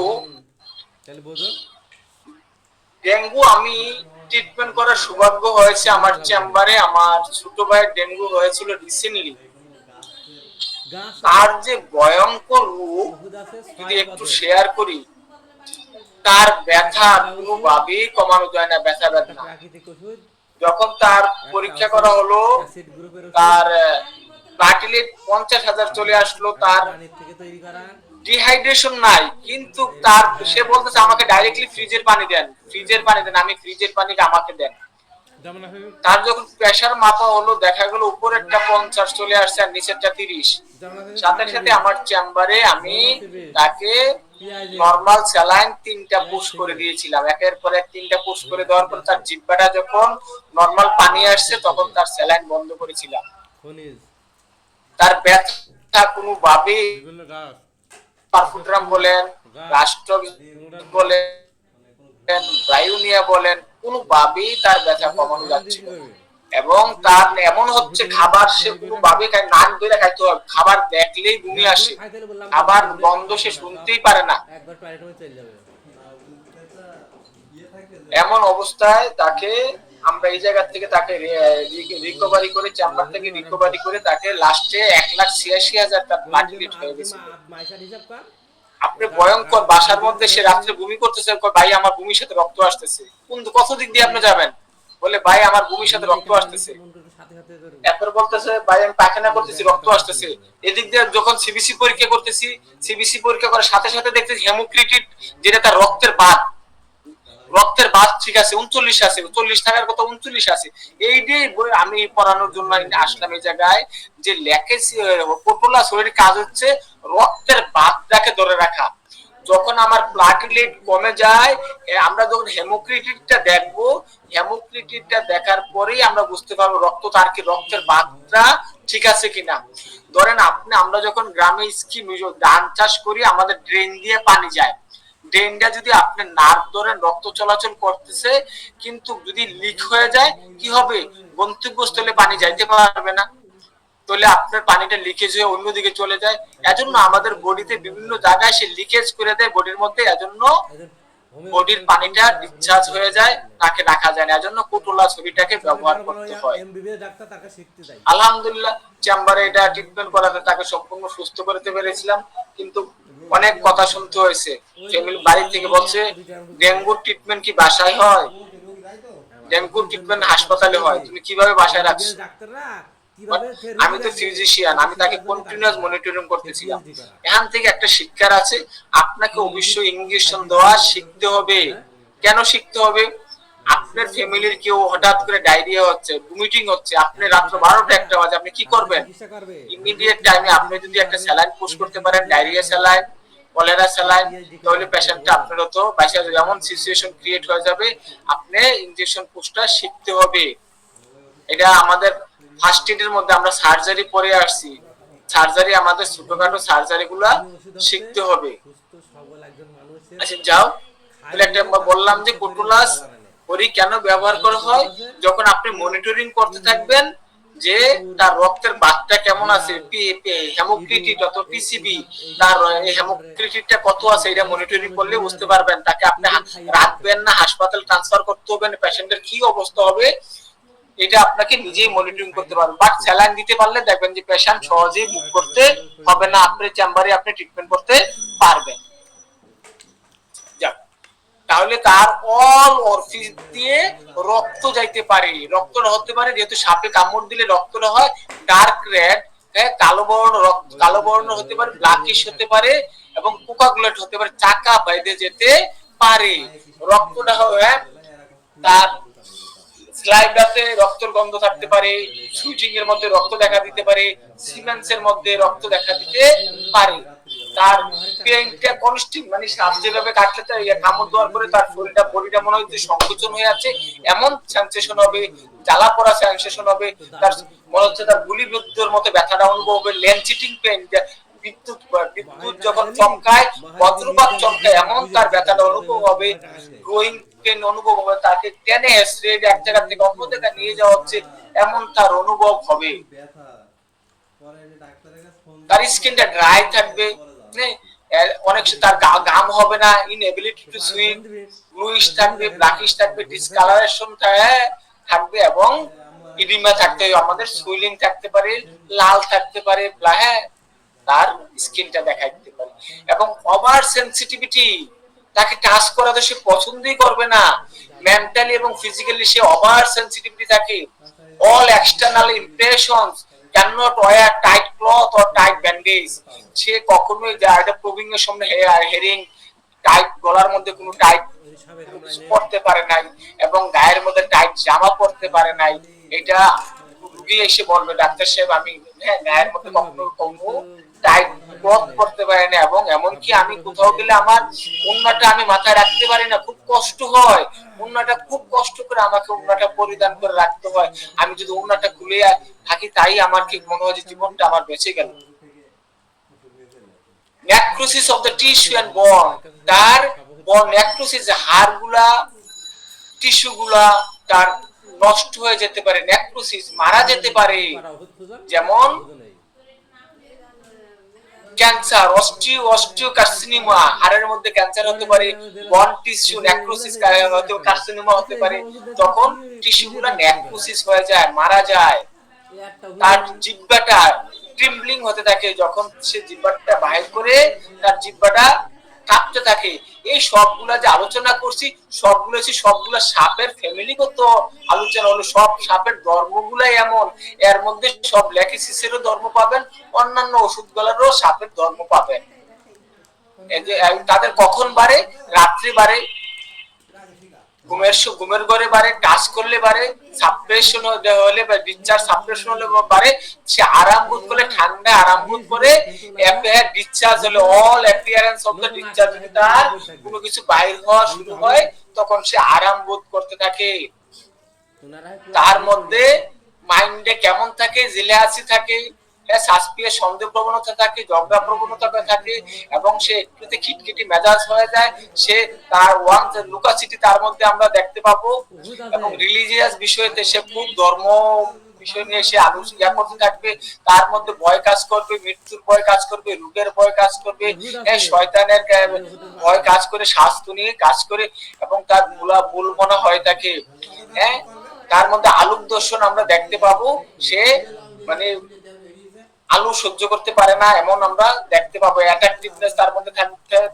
ডেঙ্গু আমি ট্রিটমেন্ট করার সৌভাগ্য হয়েছে আমার চেম্বারে। আমার ছোট ভাইয়ের ডেঙ্গু হয়েছিল রিসেন্টলি। তার যে ভয়ঙ্কর রূপ যদি একটু শেয়ার করি, তার ব্যথা কোনোভাবেই কমানো যায় না, ব্যথা বেদনা। যখন তার পরীক্ষা করা হলো, তার প্লাটিলেট 50,000 চলে আসলো, তার ডিহাইড্রেশন নাই, কিন্তু তার সে বলতেছে আমাকে ডাইরেক্টলি ফ্রিজের পানি দেন, আমি ফ্রিজের পানিটা আমাকে দেন। তার যখন প্রেসার মাপা হলো, দেখা গেল উপরেরটা 50 চলে আসছে আর নিচেরটা 30। সাথে সাথে আমার চেম্বারে আমি তাকে নরমাল স্যালাইন 3টা পুশ করে দিয়েছিলাম, একের পর এক 3টা পুশ করে দেওয়ার পর তার জিহ্বাটা যখন নরমাল পানি আসছে তখন তার স্যালাইন বন্ধ করেছিলাম। তার ব্যথা কোনোভাবে পারফুট্রাম বলেন, রাষ্ট্র বলেন, ব্রায়োনিয়া বলেন, কোনোভাবেই তার ব্যথা কমানো যাচ্ছে না। এবং তার এমন হচ্ছে খাবার সে কোনোভাবে খায়, নাক ধরে খাইতে হবে, খাবার দেখলেই বমি আসে, খাবার গন্ধ সে শুনতেই পারে না। এমন অবস্থায় তাকে আমরা এই জায়গা থেকে তাকে রিকভারি করে, চেম্বার থেকে রিকভারি করে তাকে লাস্টে 1,86,000 তার প্লাটিলেট হয়ে গেছে। আপনি ভয়ঙ্কর, বাসার মধ্যে সে রাত্রে বমি করতেছে, ভাই আমার বমির সাথে রক্ত আসতেছে। কত দিক দিয়ে আপনি যাবেন? বলে ভাই আমার বমির সাথে রক্ত আসতেছে। এরপর বলতেছে ভাই আমি পায়খানা করতেছি, রক্ত আসতেছে। এদিক দিয়ে যখন সিবিসি পরীক্ষা করতেছি, সিবিসি পরীক্ষা করার সাথে সাথে দেখতেছি হেমোক্রিটিট, যেটা তার রক্তের বাদ ঠিক আছে 39 আছে, 40 থাকার কথা 39 আছে। এই যে আমি পড়ানোর জন্য আসলাম এই জায়গায়, যে ল্যাকেসি পোটোলাস শরীরের কাজ হচ্ছে রক্তের বাদটাকে ধরে রাখা। যখন আমার প্লাটিলেট কমে যায়, আমরা যখন হেমোক্রিটিটটা দেখবো, হেমোক্রিটিটটা দেখার পরেই আমরা বুঝতে পারবো রক্ত তার কি রক্তের বাদটা ঠিক আছে কিনা। ধরেন আমরা যখন গ্রামে স্কিম ধান চাষ করি, আমাদের ড্রেন দিয়ে পানি যায়, ড্রেনটা যদি আপনি নার্ভ ধরেন রক্ত চলাচল করতেছে, কিন্তু যদি লিক হয়ে যায় কি হবে? গন্তব্যস্থলে পানি যাইতে পারবে না, তাহলে আপনার পানিটা লিকেজ হয়ে অন্যদিকে চলে যায়। এজন্য আমাদের বডিতে বিভিন্ন জায়গায় সে লিকেজ করে দেয় বডির মধ্যে, এজন্য বডির পানিটা ডিসচার্জ হয়ে যায়, তাকে রাখা যায় না। এজন্য কুটুলা ছবিটাকে ব্যবহার করতে হয়। আলহামদুলিল্লাহ চেম্বারে এটা ট্রিটমেন্ট করাতে তাকে সম্পূর্ণ সুস্থ করতে পেরেছিলাম, কিন্তু অনেক কথা শুনতে হয়েছে। ফ্যামিলি বাড়ি থেকে বলছে ডেঙ্গুর ট্রিটমেন্ট কি বাসায় হয়? ডেঙ্গুর ট্রিটমেন্ট হাসপাতালে হয়, তুমি কিভাবে বাসায় রাখছো? আমি তো ফিজিশিয়ান, আমি তাকে কন্টিনিউয়াস মনিটরিং করতেছিলাম। এখান থেকে একটা শিক্ষার আছে, আপনাকে অবশ্যই ইনজেকশন দেওয়া শিখতে হবে। কেন শিখতে হবে? আপনার ফ্যামিলির কেউ হঠাৎ করে ডায়রিয়া হচ্ছে, ভমিটিং হচ্ছে, আপনি রাত্র 12টা 1টা বাজে, আপনি কি করবেন? ইমিডিয়েট টাইমে আপনি যদি একটা স্যালাইন পুশ করতে পারেন, ডায়রিয়া স্যালাইন, কলেরা স্যালাইন, তাহলে পেশেন্টটা আপনার তো বাসা এমন সিচুয়েশন ক্রিয়েট হয়ে যাবে, আপনি ইনজেকশন পুশটা শিখতে হবে। এটা আমাদের ফার্স্ট এডের মধ্যে আমরা সার্জারি পরে আসছি, সার্জারি আমাদের ছোটখাটো সার্জারি গুলা শিখতে হবে। আচ্ছা যাও, তাহলে একটা বললাম যে কুটুলাস পরি কেন ব্যবহার করা হয়, যখন আপনি মনিটরিং করতে থাকবেন যে তার রক্তের বাদটা কেমন আছে, হেমোক্রিটিট অথবা পিসিবি, তার হেমোক্রিটিটটা কত আছে, এটা মনিটরিং করলে বুঝতে পারবেন তাকে আপনি রাখবেন না, হাসপাতাল ট্রান্সফার করতে হবে না, পেশেন্টের কি অবস্থা হবে এটা আপনাকে নিজেই মনিটরিং করতে পারবেন। বাট স্যালাইন দিতে পারলে দেখবেন যে পেশেন্ট সহজেই মুভ করতে হবে না, আপনার চেম্বারে আপনি ট্রিটমেন্ট করতে পারবেন। তাহলে তার অল অরফিস দিয়ে রক্ত যাইতে পারে, রক্তটা হতে পারে, যেহেতু সাপে কামড় দিলে রক্তটা হয় ডার্ক রেড, কালো বর্ণ হতে পারে, ব্ল্যাকিশ হতে পারে, এবং কোকাগুলেট হতে পারে, চাকা বাইরে যেতে পারে। রক্তটা তার স্লাইডাতে রক্তের গন্ধ থাকতে পারে, সুইচিং এর মধ্যে রক্ত দেখা দিতে পারে, সিমেন্সের মধ্যে রক্ত দেখা দিতে পারে। তার পেইনটা কনস্ট্যান্ট, মানে সাপ যেভাবে কাটলে তার কামড় দেওয়ার পরে তার শরীরটা বডিটা মনে হচ্ছে সংকোচন হয়ে আছে, এমন সেন্সেশন হবে, জ্বালা পড়া সেন্সেশন হবে, তার মনে হচ্ছে তার গুলিবিদ্ধর মতো ব্যথাটা অনুভব হবে, লেন্সিটিং পেইন, বিদ্যুৎ বিদ্যুৎ যখন চমকায়, বজ্রপাত চমকায় এমন তার ব্যথাটা অনুভব হবে, গ্রোয়িং পেইন অনুভব হবে, তাকে টেনে স্ট্রেট এক জায়গা থেকে অন্য জায়গায় নিয়ে যাওয়া হচ্ছে এমন তার অনুভব হবে। তার স্কিনটা ড্রাই থাকবে, অনেক তার গাম হবে না, ইনএবিলিটি টু সুইম, ব্লুইশ থাকবে, ব্ল্যাকিশ থাকবে, ডিসকালারেশন থাকবে এবং ইডিমা থাকতে হবে, আমাদের সুইলিং থাকতে পারে, লাল থাকতে পারে, তার স্কিনটা দেখা দিতে পারে। এবং ওভার সেনসিটিভিটি, তাকে টাচ করাতে সে পছন্দই করবে না, মেন্টালি এবং ফিজিক্যালি সে ওভার সেনসিটিভিটি থাকে। All external impressions cannot wear tight cloth or tight bandage, সে কখনোই এটা প্রুভিং এর সামনে হেয়ারিং টাইট, গলার মধ্যে কোনো টাইট পড়তে পারে নাই এবং গায়ের মধ্যে টাইট জামা পড়তে পারে নাই। এটা রুগী এসে বলবে ডাক্তার সাহেব আমি গায়ের মধ্যে কখনো কোনো টাইট ক্লথ পড়তে পারি না, এবং এমনকি আমি কোথাও গেলে আমার ওন্নাটা আমি মাথায় রাখতে পারি না, খুব কষ্ট হয়, ওন্নাটা খুব কষ্ট করে আমাকে ওন্নাটা পরিধান করে রাখতে হয়, আমি যদি ওন্নাটা খুলে থাকি তাই আমার কি মনে হয় যে জীবনটা আমার বেঁচে গেল। Necrosis of the tissue and bone, তার বোন নেক্রোসিস, হাড়গুলা টিস্যুগুলা তার নষ্ট হয়ে যেতে পারে, নেক্রোসিস মারা যেতে পারে, যেমন ক্যান্সার, অস্টিওকার্সিনোমা, হাড়ের মধ্যে ক্যান্সার হতে পারে, বোন টিস্যু নেক্রোসিস হতে কার্সিনোমা হতে পারে, তখন টিস্যুগুলো নেক্রোসিস হয়ে যায়, মারা যায়। তার জিহ্বাটা ট্রিম্বলিং হতে থাকে, যখন সে জিহ্বাটা বাইর করে তার জিহ্বাটা কাঁপতে থাকে। এই সবগুলা যে আলোচনা করছি সবগুলা সাপের ফ্যামিলিগত আলোচনা হলো, সব সাপের ধর্মগুলাই এমন, এর মধ্যে সব লেকিসিসেরও ধর্ম পাবেন, অন্যান্য ওষুধগুলোরও সাপের ধর্ম পাবেন। এই যে তাদের কখন বাড়ে, রাত্রি বাড়ে, ঘুমের ঘরে বাড়ে, টাচ করলে বাড়ে, সাপ্রেশন হলে বা ডিসচার্জ সাপ্রেশন হলে বাড়ে, সে আরাম বোধ করলে ঠান্ডা আরাম বোধ করে, অ্যাপিয়ার ডিসচার্জ হলে all appearance of the discharge, যদি তার কোনো কিছু বাইর হওয়া শুরু হয় তখন সে আরাম বোধ করতে থাকে। তার মধ্যে মাইন্ডে কেমন থাকে, জেলাসি থাকে, সাসপিয়াস সন্দেহ প্রবণতা থাকে, ঝগড়া প্রবণতা থাকে, এবং সে একটুতে খিটখিটি মেজাজ হয়ে যায়, সে তার লুকাসিটি তার মধ্যে আমরা দেখতে পাবো, এবং রিলিজিয়াস বিষয়তে সে খুব ধর্ম বিষয় নিয়ে সে আলোচনা করতে থাকবে, তার মধ্যে ভয় কাজ করবে, মৃত্যুর ভয় কাজ করবে, রোগের ভয় কাজ করবে, শয়তানের ভয় কাজ করে, স্বাস্থ্য নিয়ে কাজ করে, এবং তার ভুল মনে হয় থাকে। তার মধ্যে আলোক দর্শন আমরা দেখতে পাবো, সে মানে আলো সহ্য করতে পারে না এমন আমরা দেখতে পাবো, অ্যাট্রাকটিভনেস তার মধ্যে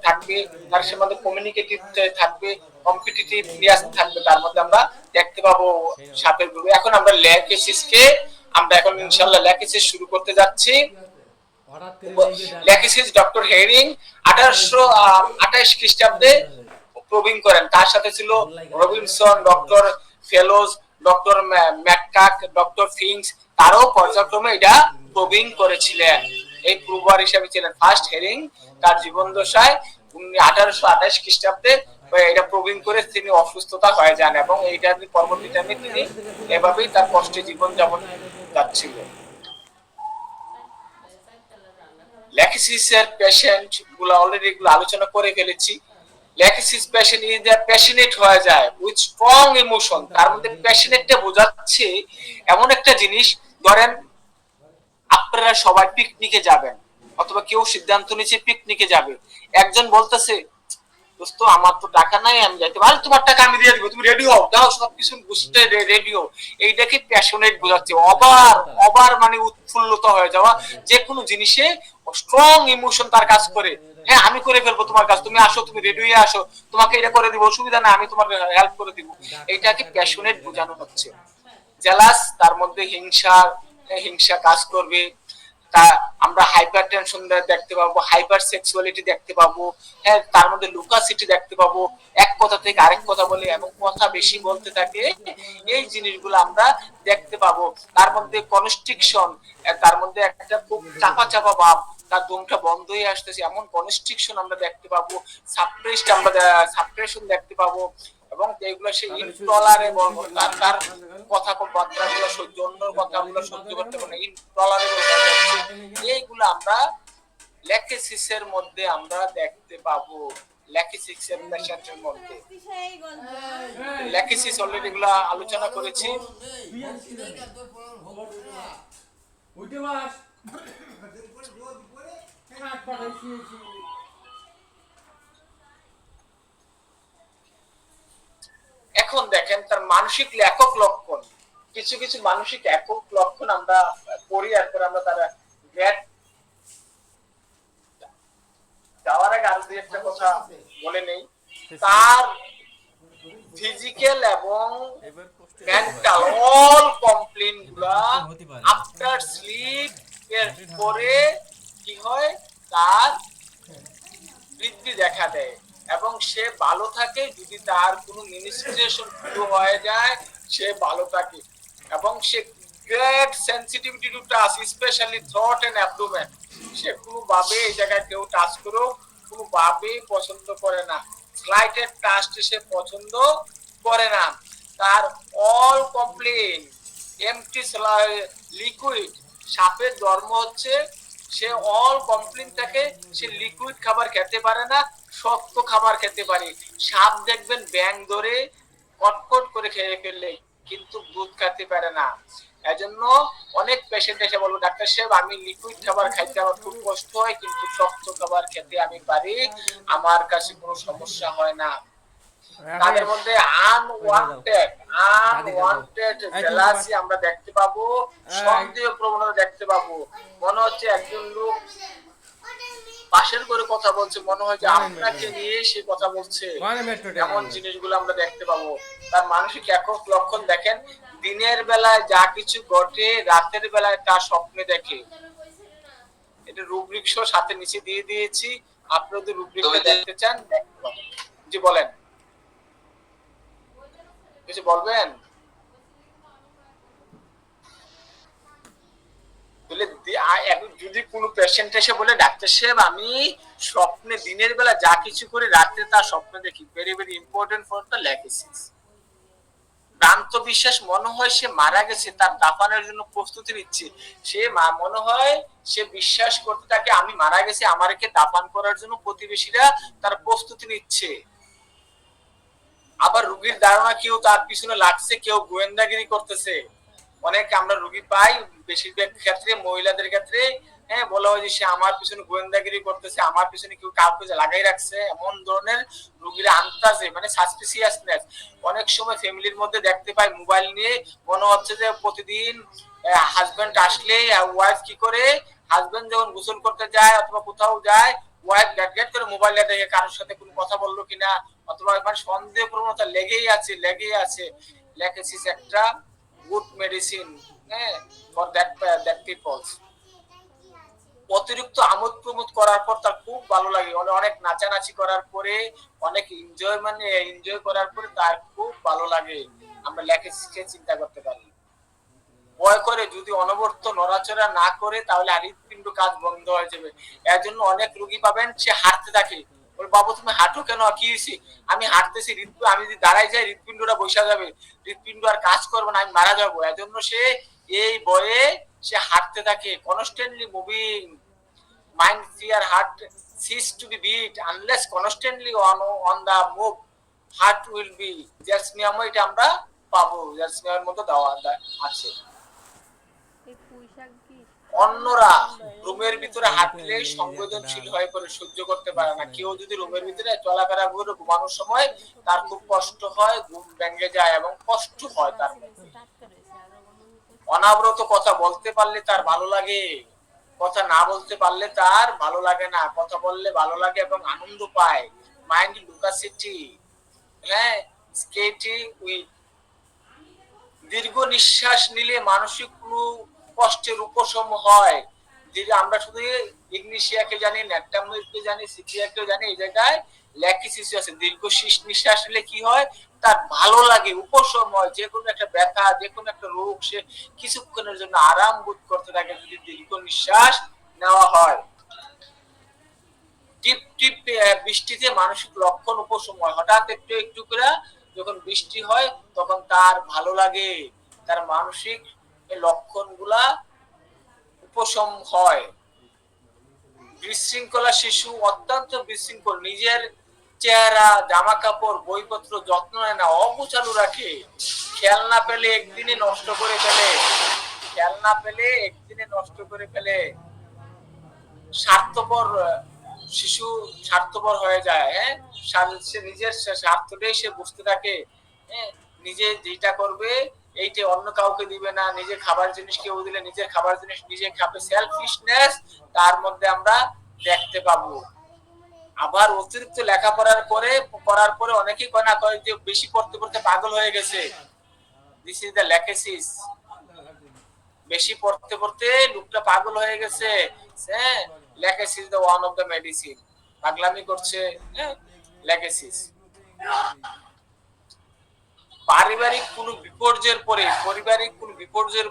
থাকবে, তার সে মধ্যে কমিউনিকেটিভ থাকবে, কম্পিটিটিভনেস থাকবে, তার মধ্যে আমরা দেখতে পাবো সাপের গ্রুপে। এখন আমরা এখন ইনশাআল্লাহ ল্যাকেসিস শুরু করতে যাচ্ছি। ল্যাকেসিস ডক্টর হেরিং 1828 খ্রিস্টাব্দে প্রুভিং করেন, তার সাথে ছিল রবিনসন, ডক্টর ফেলোজ, ডক্টর ম্যাককাক, ডক্টর ফিংস, তারাও পর্যায়ক্রমে এটা প্রুভিং করেছিলেন। এই প্রুভার হিসেবে ছিলেন ফার্স্ট হেরিং। তার জীবন দশায় 1828 খ্রিস্টাব্দে এটা প্রুভিং করে তিনি অসুস্থতা হয়ে যান, এবং এইটার পরবর্তীতে তিনি এভাবেই তার কষ্টে জীবন যাপন যাচ্ছিল। ল্যাকেসিসের পেশেন্ট গুলো অলরেডি এগুলো আলোচনা করে ফেলেছি। Lachesis patient is the passionate হয়ে যায় উইথ স্ট্রং ইমোশন, তার মধ্যে প্যাশনেটটা বোঝাচ্ছে এমন একটা জিনিস, ধরেন আপনারা সবাই পিকনিকে যাবেন, অথবা কেউ সিদ্ধান্ত নিয়েছে পিকনিকে যাবে, একজন বলতেছে দোস্ত আমার তো টাকা নাই, আমি যাইতে পারি, তোমার টাকা আমি দিয়ে দিব, তুমি রেডি হও, দাও সবকিছু বুঝতে রেডি হও, এইটাকে প্যাশনেট বোঝাচ্ছে। ওভার মানে উৎফুল্লত হয়ে যাওয়া, যে কোনো জিনিসে স্ট্রং ইমোশন তার কাজ করে, হ্যাঁ আমি করে ফেলবো তোমার কাজ, তুমি আসো, তুমি রেডি হয়ে আসো, তোমাকে এটা করে দিব, অসুবিধা না, আমি তোমার হেল্প করে দিব, এইটাকে প্যাশনেট বোঝানো হচ্ছে। জেলাস, তার মধ্যে হিংসা কাজ করবে, তা আমরা হাইপার টেনশন দেখতে পাবো, হাইপার সেক্সুয়ালিটি দেখতে পাবো, হ্যাঁ তার মধ্যে লুকাসিটি দেখতে পাবো, এক কথা থেকে আরেক কথা বলে এবং কথা বেশি বলতে থাকে, এই জিনিসগুলো আমরা দেখতে পাবো। তার মধ্যে কনস্ট্রিকশন, তার মধ্যে একটা খুব চাপা চাপা ভাব, তার দমটা বন্ধ হয়ে আসতেছে এমন কনস্ট্রিকশন আমরা দেখতে পাবো, সাপ্রেশন দেখতে পাবো, এবং এগুলো সে ইনটলারেবল, তার কথাবার্তাগুলো সহ্য, অন্যর কথাগুলো সহ্য করতে পারে না, ইনটলারেবল হয়ে যাচ্ছে। এইগুলো আমরা ল্যাকেসিসের মধ্যে আমরা দেখতে পাবো, ল্যাকেসিসের পেশেন্টের মধ্যে। ল্যাকেসিস অলরেডি এগুলো আলোচনা করেছি। এখন দেখেন তার মানসিক একক লক্ষণ, কিছু কিছু মানসিক একক লক্ষণ আমরা পড়ি, এরপর আমরা তারা গ্রেড যাওয়ার আগে আরো দুই একটা কথা বলে নেই। তার ফিজিক্যাল এবং মেন্টাল অল কমপ্লেইন গুলা আফটার স্লিপ এর পরে কি হয়, তার বৃদ্ধি দেখা দেয় এবং সে ভালো থাকে। যদি তার কোনো মিনিস্ট্রেশন শুরু হয়ে যায় সে ভালো থাকে, এবং সে great sensitivity to touch, specially throat and abdomen. সে কোনোভাবে এই জায়গায় কেউ টাচ করো কোনোভাবেই পছন্দ করে না, স্লাইটেড টাচ সে পছন্দ করে না। তার অল কমপ্লেন এমটি লিকুইড, সাপের ধর্ম হচ্ছে সে অল কমপ্লেন থাকে, সে লিকুইড খাবার খেতে পারে না, শক্ত খাবার খেতে পারে। সাপ দেখবেন ব্যাং ধরে কটকট করে খেয়ে ফেললে, কিন্তু দুধ খেতে পারে না। এজন্য অনেক পেশেন্ট এসে বলবো, ডাক্তার সাহেব আমি লিকুইড খাবার খাইতে আমার খুব কষ্ট হয়, কিন্তু শক্ত খাবার খেতে আমি পারি, আমার কাছে কোনো সমস্যা হয় না। তাদের মধ্যে আনওয়ান্টেড জেলাসি আমরা দেখতে পাবো, সন্দেহ প্রবণতা দেখতে পাবো। মনে হচ্ছে একজন লোক পাশের করে কথা বলছে, মনে হয় যে আপনাকে নিয়ে সে কথা বলছে, এমন জিনিসগুলো আমরা দেখতে পাবো। তার মানসিক একক লক্ষণ দেখেন, দিনের বেলায় যা কিছু ঘটে রাতের বেলায় তা স্বপ্নে দেখে। এটা রুব্রিক সাথে নিচে দিয়ে দিয়েছি, আপনি যদি রুব্রিকটা দেখতে চান দেখতে পাবেন। জি বলেন, কিছু বলবেন? যদি কোনো পেশেন্ট এসে বলে ডাক্তার সাহেব আমি স্বপ্নে দিনের বেলা যা কিছু করে রাতে তা স্বপ্নে দেখি, very very important for the Lachesis. ভ্রান্ত বিশ্বাস, মনে হয় সে মারা গেছে, তার দাফনের জন্য প্রস্তুতি নিচ্ছে, সে মনে হয় সে বিশ্বাস করতে থাকে আমি মারা গেছি, আমাকে দাফন করার জন্য প্রতিবেশীরা তার প্রস্তুতি নিচ্ছে। আবার রোগীর ধারণা কেউ তার পিছনে লাগছে, কেউ গোয়েন্দাগিরি করতেছে। অনেক আমরা রোগী পাই, বেশিরভাগ ক্ষেত্রে মহিলাদের ক্ষেত্রে, হ্যাঁ বলা হয় যে সে আমার পিছনে গোয়েন্দাগিরি করতেছে, আমার পিছনে কেউ কাউকে লাগাই রাখছে, এমন ধরনের রোগীরা আন্তাজে মানে সাসপিসিয়াসনেস। অনেক সময় ফ্যামিলির মধ্যে দেখতে পাই মোবাইল নিয়ে, মনে হচ্ছে যে প্রতিদিন হাজবেন্ড আসলে ওয়াইফ কি করে, হাজবেন্ড যখন গোসল করতে যায় অথবা কোথাও যায়, ওয়াইফ গ্যাট করে মোবাইলটা দেখে কারোর সাথে কোনো কথা বললো কিনা, অথবা মানে সন্দেহ প্রবণতা লেগেই আছে। ল্যাকেসিস একটা গুড মেডিসিন, হ্যাঁ, ফর দ্যাট পিপলস। অতিরিক্ত আমোদ প্রমোদ করার পর তার খুব ভালো লাগে, অনেক নাচানাচি করার পরে, অনেক এনজয় করার পরে তার খুব ভালো লাগে। আমরা ল্যাকেসিসকে চিন্তা করতে পারি। ভয় করে যদি অনবরত নড়াচড়া না করে তাহলে হৃৎপিণ্ড কাজ বন্ধ হয়ে যাবে। এর জন্য অনেক রোগী পাবেন সে হাঁটতে থাকে, বলে বাবু তুমি হাঁটো কেন, কি হয়েছে? আমি হাঁটতেছি, আমি যদি দাঁড়াই যাই হৃৎপিণ্ডটা বসে যাবে, হৃৎপিণ্ড আর কাজ করবে না, আমি মারা যাবো। এজন্য সে এই ভয়ে সে হাঁটতে থাকে, constantly moving. Mind fear heart cease to be beat unless constantly on the move, heart will be জার্সমিয়ামও এটা আমরা পাবো, জার্সমিয়ামের মধ্যে দেওয়া আছে। অন্যরা রুমের ভিতরে হাঁটলে সংবেদনশীল হয়ে পড়ে, সহ্য করতে পারে না। কেউ যদি রুমের ভিতরে চলাফেরা করে ঘুমানোর সময় তার খুব কষ্ট হয়, ঘুম ভেঙে যায় এবং কষ্ট হয় তার মধ্যে। অনাবরত কথা বলতে পারলে তার ভালো লাগে, কথা না বলতে পারলে তার ভালো লাগে না, কথা বললে ভালো লাগে এবং আনন্দ পায়। মাইন্ড লুকাসিটি, হ্যাঁ, স্কেটি উইথ। দীর্ঘ নিঃশ্বাস নিলে মানসিক কষ্টের উপশম হয়, আমরা শুধু ইগনিশিয়াকে জানি, ন্যাট্টামকে জানি, সিটিয়াকে জানি, এই জায়গায় ল্যাকিসিস আছে। দীর্ঘ নিঃশ্বাস নিলে কি হয়, তার ভালো লাগে, উপশম হয়, যে কোনো একটা ব্যথা, যে কোনো একটা রোগ সে কিছুক্ষণের জন্য আরাম বোধ করতে থাকে যদি দীর্ঘ নিঃশ্বাস নেওয়া হয়। টিপ টিপ বৃষ্টিতে মানসিক লক্ষণ উপশম হয়। হঠাৎ একটু একটু করে যখন বৃষ্টি হয় তখন তার ভালো লাগে, তার মানসিক লক্ষণগুলা উপশম হয়। বিশৃঙ্খলা শিশু অত্যন্ত বিশৃঙ্খল, নিজের চেহারা, জামা কাপড়, বইপত্র যত্ন নেয় না, অগোছালো রাখে, খেলনা পেলে একদিনে নষ্ট করে ফেলে, খেলনা পেলে একদিনে নষ্ট করে ফেলে। স্বার্থপর শিশু স্বার্থপর হয়ে যায়, হ্যাঁ, সে নিজের স্বার্থটাই সে বুঝতে থাকে, হ্যাঁ, নিজে যেটা করবে এইটা অন্য কাউকে দিবে না, নিজের খাবার জিনিস কেউ দিলে নিজের খাবার জিনিস নিজে খাবে, সেলফিশনেস তার মধ্যে আমরা দেখতে পাবো। আবার অতিরিক্ত লেখাপড়ার করার পরে অনেকেই কয় না, কয় যে বেশি পড়তে পড়তে পাগল হয়ে গেছে। This is the Lachesis. বেশি পড়তে পড়তে লোকটা পাগল হয়ে গেছে, হ্যাঁ, Lachesis the one of the medicine. পাগলামি করছে, হ্যাঁ, ল্যাকেসিস। পারিবারিক কোনো বিপর্যয়ের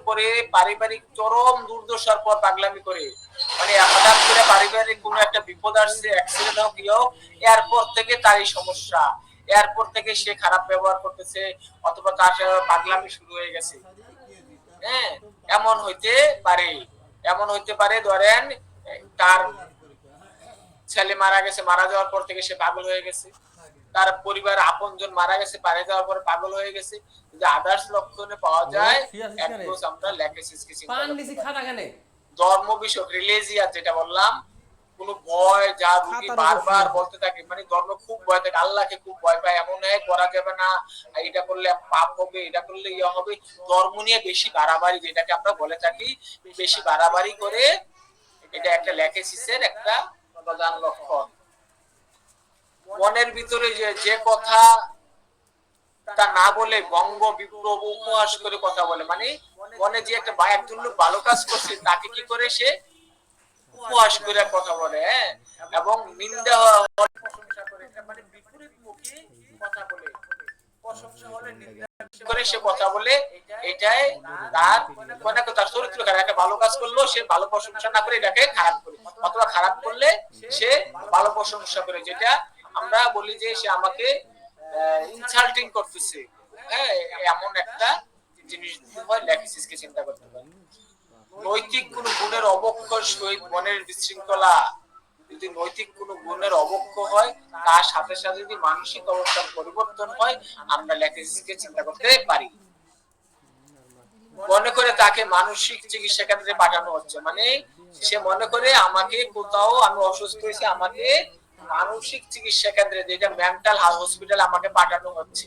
পরে পারিবারিক চরম দুর্দশার পর পাগলামি করে, মানে হঠাৎ করে পারিবারিক কোনো একটা বিপদ আসছে, অ্যাক্সিডেন্ট হোক, ইয়ে হোক, এরপর থেকে তারই সমস্যা, এরপর থেকে সে খারাপ ব্যবহার করতেছে, অথবা তার পাগলামি শুরু হয়ে গেছে। হ্যাঁ, এমন হইতে পারে ধরেন তার ছেলে মারা গেছে, মারা যাওয়ার পর থেকে সে পাগল হয়ে গেছে, তার পরিবার আপনজন মারা গেছে, মারা যাওয়ার পরে পাগল হয়ে গেছে। যদি আদার্স লক্ষণে পাওয়া যায়, একদম আমরা ল্যাকেসিসকে চিন্তা করতে। ধর্ম বিষয়ক রিলিজিয়া যেটা বললাম, কোন ভয় যা রোগী বারবার বলতে থাকে, মানে ধর্ম খুব ভয় থাকে, আল্লাহকে খুব ভয় পায়, এমন এক করা যাবে না, এটা করলে পাপ হবে, এটা করলে ইয়ে হবে, ধর্ম নিয়ে বেশি বাড়াবাড়ি, যেটাকে আমরা বলে থাকি বেশি বাড়াবাড়ি করে, এটা একটা ল্যাকেসিসের একটা প্রধান লক্ষণ। মনের ভিতরে যে কথা তা না বলে বঙ্গ বিপ্লব উপহাস করে কথা বলে, মানে মনে যে একটা একজন লোক ভালো কাজ করছে তাকে কি করে সে উপহাস করে কথা বলে, হ্যাঁ, এবং নিন্দা প্রশংসা করে, মানে বিপরীত মুখী কথা বলে, প্রশংসা হলে নিন্দা করে সে কথা বলে, এটাই তার মানে তার চরিত্র খারাপ। একটা ভালো কাজ করলো সে ভালো প্রশংসা না করে এটাকে খারাপ করে, অথবা খারাপ করলে সে ভালো প্রশংসা করে, যেটা আমরা বলি যে সে আমাকে ইনসাল্টিং করতেছে, হ্যাঁ, এমন একটা জিনিস হয়, ল্যাকেসিসকে চিন্তা করতে পারে। নৈতিক কোন গুণের অবক্ষয় সহিত মনের বিশৃঙ্খলা, যদি নৈতিক কোন গুণের অবক্ষয় হয়, তার সাথে সাথে যদি মানসিক অবস্থার পরিবর্তন হয়, আমরা ল্যাকেসিসকে চিন্তা করতে পারি। মনে করে তাকে মানসিক চিকিৎসা কেন্দ্রে পাঠানো হচ্ছে, মানে সে মনে করে আমাকে কোথাও আমি অসুস্থ হয়েছি, আমাকে মানসিক চিকিৎসা কেন্দ্রে, যেটা মেন্টাল হসপিটাল, আমাকে পাঠানো হচ্ছে,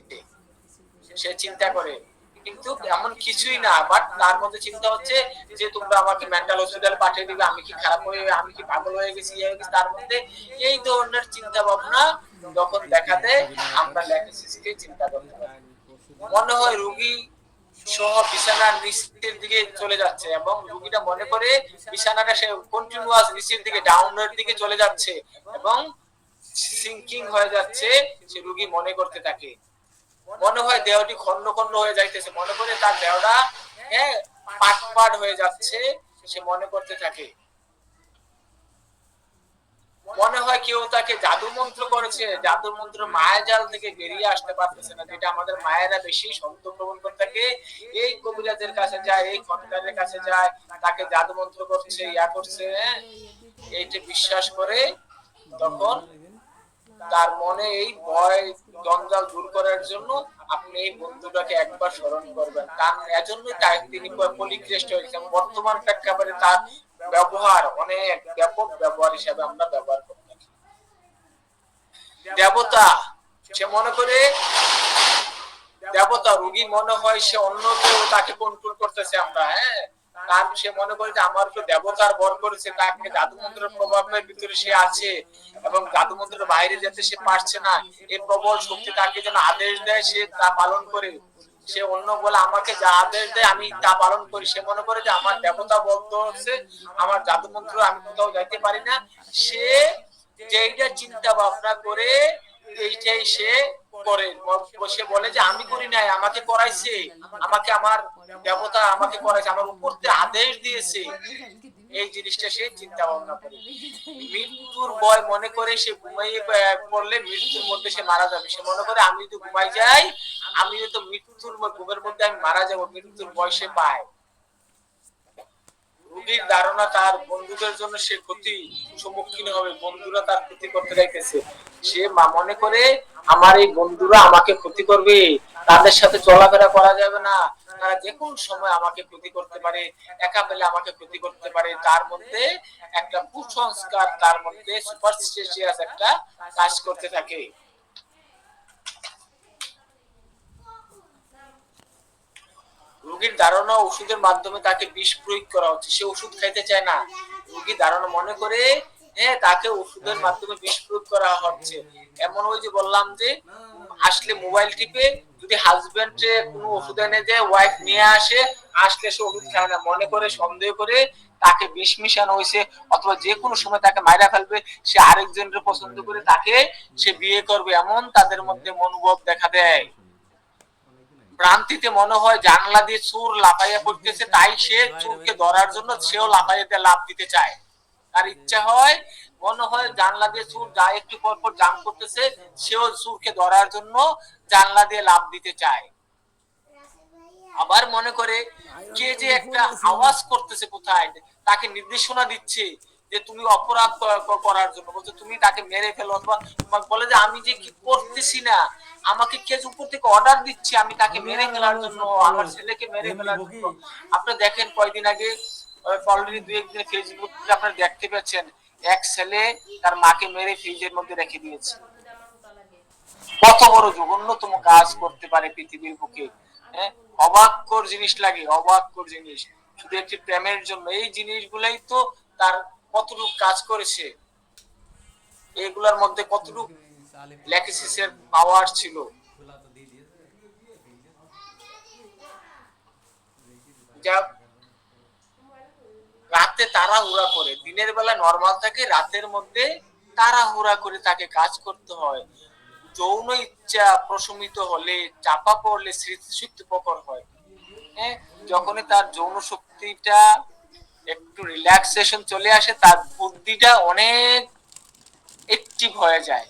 সে চিন্তা করে। কিন্তু এমন কিছুই না, বাট তার মধ্যে চিন্তা হচ্ছে যে তোমরা আমাকে মেন্টাল হসপিটাল পাঠিয়ে দিবে, আমি কি খারাপ হয়ে, আমি কি পাগল হয়ে গেছি, তার মধ্যে এই ধরনের চিন্তা ভাবনা যখন দেখা দেয়, আমরা ল্যাকেসিসকে চিন্তা করতে পারি। মনে হয় রোগী সহ বিছানার নিচের দিকে চলে যাচ্ছে, এবং রোগীটা মনে করে বিছানাটা সে কন্টিনিউয়াস নিচের দিকে, ডাউনের দিকে চলে যাচ্ছে এবং সিঙ্কিং হয়ে যাচ্ছে, সে রোগী মনে করতে থাকে। মনে হয় দেহটি খন্ড খন্ড হয়ে যাইতেছে, মনে করে তার দেহটা, হ্যাঁ, পাট পাট হয়ে যাচ্ছে, সে মনে করতে থাকে। মনে হয় কেউ তাকে জাদু মন্ত্র করেছে, জাদু মন্ত্র মায়াজাল থেকে বেরিয়ে আসতে পারতেছে না, যেটা আমাদের মায়েরা বেশি সত্য প্রবণ করে থাকে, এই কবিরাজের কাছে যায়, এই খনকারের কাছে যায়, তাকে জাদু মন্ত্র করছে, ইয়া করছে, এইটা বিশ্বাস করে, তখন তার মনে এই ভয় জঞ্জাল দূর করার জন্য আপনি এই বন্ধুটাকে একবার স্মরণ করবেন, কারণ এজন্যই তিনি পলিক্রেস্ট হয়েছে। বর্তমান প্রেক্ষাপটে তার ব্যবহার অনেক ব্যাপক ব্যবহার হিসাবে আমরা ব্যবহার করি। দেবতা, সে মনে করে দেবতা, রোগী মনে হয় সে অন্য কেউ তাকে কন্ট্রোল করতেছে, আমরা, হ্যাঁ, তার সে মনে করে যে আমার তো দেবতার বর করেছে, তাকে জাদু মন্ত্রের প্রভাবের ভিতরে সে আছে এবং জাদু মন্ত্রের বাইরে যেতে সে পারছে না, এই প্রবল শক্তি তাকে যেন আদেশ দেয়, সে তা পালন করে। সে অন্য বলে আমাকে যা আদেশ দেয় আমি তা পালন করি। সে মনে করে যে আমার দেবতা বদ্ধ হচ্ছে, আমার জাদু মন্ত্র, আমি কোথাও যাইতে পারি না। সে যেইটা চিন্তা ভাবনা করে এইটাই সে করে। সে বলে যে আমি করি নাই, আমাকে করাইছে, আমাকে আমার দেবতা আমাকে করাইছে, আমার উপর থেকে আদেশ দিয়েছে। এই জিনিসটা সে চিন্তা ভাবনা করে। মৃত্যুর ভয় মনে করে সে ঘুমাইয়ে পড়লে মৃত্যুর মধ্যে সে মারা যাবে। সে মনে করে আমি যদি ঘুমাই যাই, আমি তো মৃত্যুর ঘুমের মধ্যে আমি মারা যাব, মৃত্যুর ভয় সে পায়। রোগীর ধারণা তার বন্ধুদের জন্য সে ক্ষতি সম্মুখীন হবে, বন্ধুরা তার ক্ষতি করতে যাইতেছে। সে মনে করে আমার এই বন্ধুরা আমাকে ক্ষতি করবে, তাদের সাথে চলাফেরা করা যাবে না, তারা যে কোন সময় আমাকে ক্ষতি করতে পারে, একা পেলে আমাকে ক্ষতি করতে পারে। তার মধ্যে একটা কুসংস্কার, তার মধ্যে সুপারস্টিশিয়াস একটা কাজ করতে থাকে। রোগীর ধারণা ওষুধের মাধ্যমে তাকে বিষ প্রয়োগ করা হচ্ছে, সে ওষুধ খাইতে চায় না। রোগী ধারণা মনে করে হ্যাঁ তাকে ওষুধের মাধ্যমে বিষ প্রয়োগ করা হচ্ছে। এমন ওই যে বললাম যে আসলে মোবাইল টিপে যদি হাজবেন্ড কোনো ওষুধ এনে দেয়, ওয়াইফ নিয়ে আসে, আসলে সে ওষুধ খায় না, মনে করে সন্দেহ করে তাকে বিষ মিশানো হয়েছে, অথবা যে কোনো সময় তাকে মাইরা ফেলবে, সে আরেকজনের পছন্দ করে তাকে সে বিয়ে করবে, এমন তাদের মধ্যে মনোভাব দেখা দেয়। ভ্রান্তিতে মনে হয় জানলা দিয়ে চোর লাফাইয়া পড়তেছে, তাই সে চোরকে ধরার জন্য সেও লাফাইয়াতে লাফ দিতে চায়। তার ইচ্ছা হয়, মনে হয় জানলা দিয়ে চোর যায় একটু পর পর জাম করতেছে, সেও চোরকে ধরার জন্য জানলা দিয়ে লাফ দিতে চায়। আবার মনে করে কে যে একটা আওয়াজ করতেছে কোথায়, তাকে নির্দেশনা দিচ্ছে যে তুমি অপরাধ করার জন্য, বলছে তুমি তাকে মেরে ফেলো, অথবা তোমাকে বলে যে আমি যে কি করতেছি না, আমাকে কে উপর থেকে অর্ডার দিচ্ছে আমি তাকে মেরে ফেলার জন্য, আমার ছেলেকে মেরে ফেলার জন্য। আপনি দেখেন কয়দিন আগে অলরেডি দুই একদিন ফেসবুকে আপনারা দেখতে পাচ্ছেন, এক ছেলে তার মাকে মেরে ফ্রিজের মধ্যে রেখে দিয়েছে। কত বড় জঘন্যতম কাজ করতে পারে পৃথিবীর বুকে। হ্যাঁ, অবাককর জিনিস লাগে, অবাককর জিনিস, শুধু একটি প্রেমের জন্য। এই জিনিসগুলাই তো তার কতটুকু কাজ করেছে, এগুলোর মধ্যে কতটুকু ল্যাকিসিসের পাওয়ার ছিল। যা রাতে তাড়াহুড়া করে, দিনের বেলা নরমাল থাকে, রাতের মধ্যে তাড়াহুড়া করে তাকে কাজ করতে হয়। যৌন ইচ্ছা প্রশমিত হলে, চাপা পড়লে স্মৃতিশক্তি প্রখর হয়। হ্যাঁ, যখনই তার যৌন শক্তিটা একটু রিল্যাক্সেশন চলে আসে, তার বুদ্ধিটা অনেক অ্যাক্টিভ হয়ে যায়।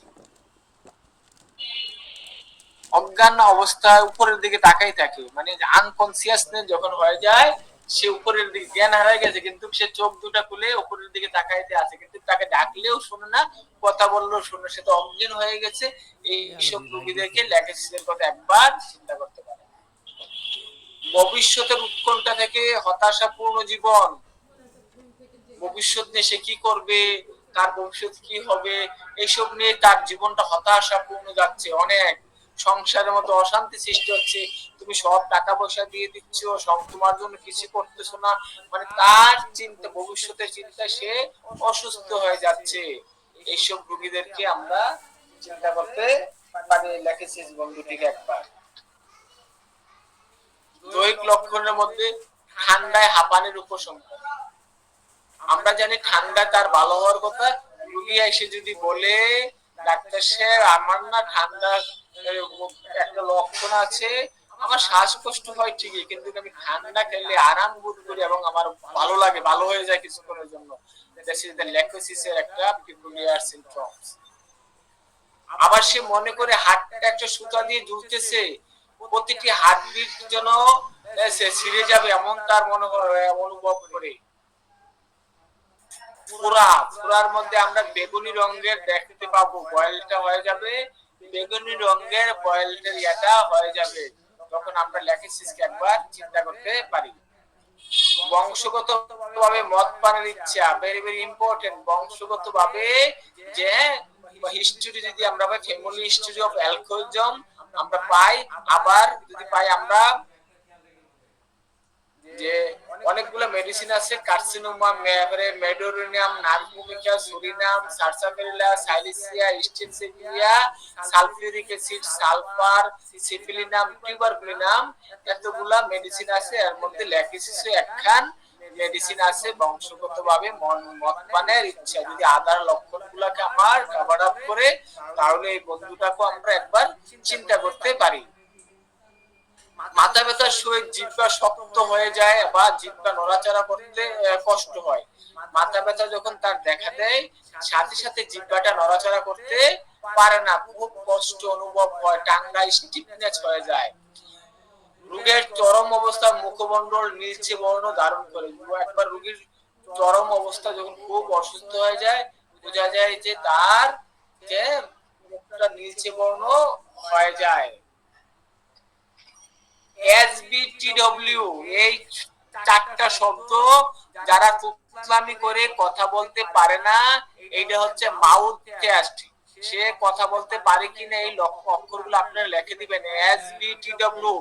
অজ্ঞান অবস্থায় উপরের দিকে তাকাই থাকে, মানে আনকনসিয়াসনেস যখন হয়ে যায়, সে উপরের দিকে জ্ঞান হারায় গেছে, কিন্তু সে চোখ দুটা খুলে উপরের দিকে তাকাইতে আছে, কিন্তু তাকে ডাকলেও শোনে না, কথা বললেও শোনে, সে তো অজ্ঞান হয়ে গেছে। এইসব রোগীদেরকে ল্যাকেসিসের কথা একবার চিন্তা করতে পারে। ভবিষ্যতের উৎকণ্ঠা থেকে হতাশাপূর্ণ জীবন, ভবিষ্যৎ নিয়ে সে কি করবে, তার ভবিষ্যৎ কি হবে, এইসব নিয়ে তার জীবনটা হতাশাপূর্ণ যাচ্ছে। অনেক সংসারের মধ্যে অশান্তি সৃষ্টি হচ্ছে, তুমি সব টাকা পয়সা দিয়ে দিচ্ছ, সব তোমার জন্য কিছু করতেছো না, মানে তার চিন্তা, ভবিষ্যতের চিন্তা, সে অসুস্থ হয়ে যাচ্ছে। এইসব রোগীদেরকে আমরা চিন্তা করতে পারি ল্যাকেসিস বন্ধুটিকে একবার। দৈহিক লক্ষণের মধ্যে ঠান্ডায় হাঁপানির উপসংহার। আমরা জানি ঠান্ডা তার ভালো হওয়ার কথা, রোগী এসে যদি বলে ডাক্তার সাহেব আমার না ঠান্ডা একটা লক্ষণ আছে, আমার শ্বাসকষ্ট হয় ঠিকই, কিন্তু আমি ঠান্ডা খেলে আরাম বোধ করি এবং আমার ভালো লাগে, ভালো হয়ে যায় কিছুক্ষণের জন্য। দিস ইজ দ্য ল্যাকোসিসের একটা পিকুলিয়ার সিম্পটমস। আবার সে মনে করে হাতটা একটা সুতা দিয়ে ঝুলতেছে, প্রতিটি হার্টবিট যেন সে ছিঁড়ে যাবে, এমন তার মনে অনুভব করে। পুরার মধ্যে আমরা বেগুনি রঙের দেখতে পাবো, বয়েলটা হয়ে যাবে, বেগুনি রঙের বয়েলটার ইয়াটা হয়ে যাবে, তখন আমরা ল্যাকেসিসকে একবার চিন্তা করতে পারি। বংশগত ভাবে মদ পানের ইচ্ছা, ভেরি ভেরি ইম্পর্টেন্ট। বংশগত ভাবে যে হিস্টরি যদি আমরা পাই, ফ্যামিলি হিস্টরি অফ অ্যালকোহলিজম আমরা পাই, আবার যদি পাই আমরা যে অনেকগুলো মেডিসিন আছে, কার্সিনোমা, মেডোরিনিয়াম, নার্ভুমিকা, সুরিনাম, সারসাফেরিলা, সাইলিসিয়া, স্টেনসিলিয়া, sulphuric acid, sulphur, syphilinum, tuberculinum, এতগুলা মেডিসিন আছে। এর মধ্যে ল্যাকিসিসও একখান মেডিসিন আছে। বংশগতভাবে মদ্যপানের ইচ্ছা যদি আদার লক্ষণগুলোকে আমার কভার আপ করে, তাহলে এই বন্ধুটাকে আমরা একবার চিন্তা করতে পারি। মাথা ব্যথার সহিত জিহ্বা শক্ত হয়ে যায় বা জিহ্বা নড়াচড়া করতে কষ্ট হয়। মাথা ব্যথা যখন তার দেখা দেয়, সাথে সাথে জিহ্বাটা নড়াচড়া করতে পারে না, খুব কষ্ট অনুভব হয়, টাঙ্গা স্টিফনেস হয়ে যায়। রোগের চরম অবস্থা মুখমণ্ডল নীলচে বর্ণ ধারণ করে। একবার রোগীর চরম অবস্থা যখন খুব অসুস্থ হয়ে যায়, বোঝা যায় যে তার যে মুখটা নীলচে বর্ণ হয়ে যায়। SBTW, এই চারটা শব্দ যারা তুতলামি করে কথা বলতে পারে না, এইটা হচ্ছে মাউথ টেস্ট। সে কথা বলতে পারে কিনা এই অক্ষরগুলো আপনারা লিখে দিবেন। SBTW,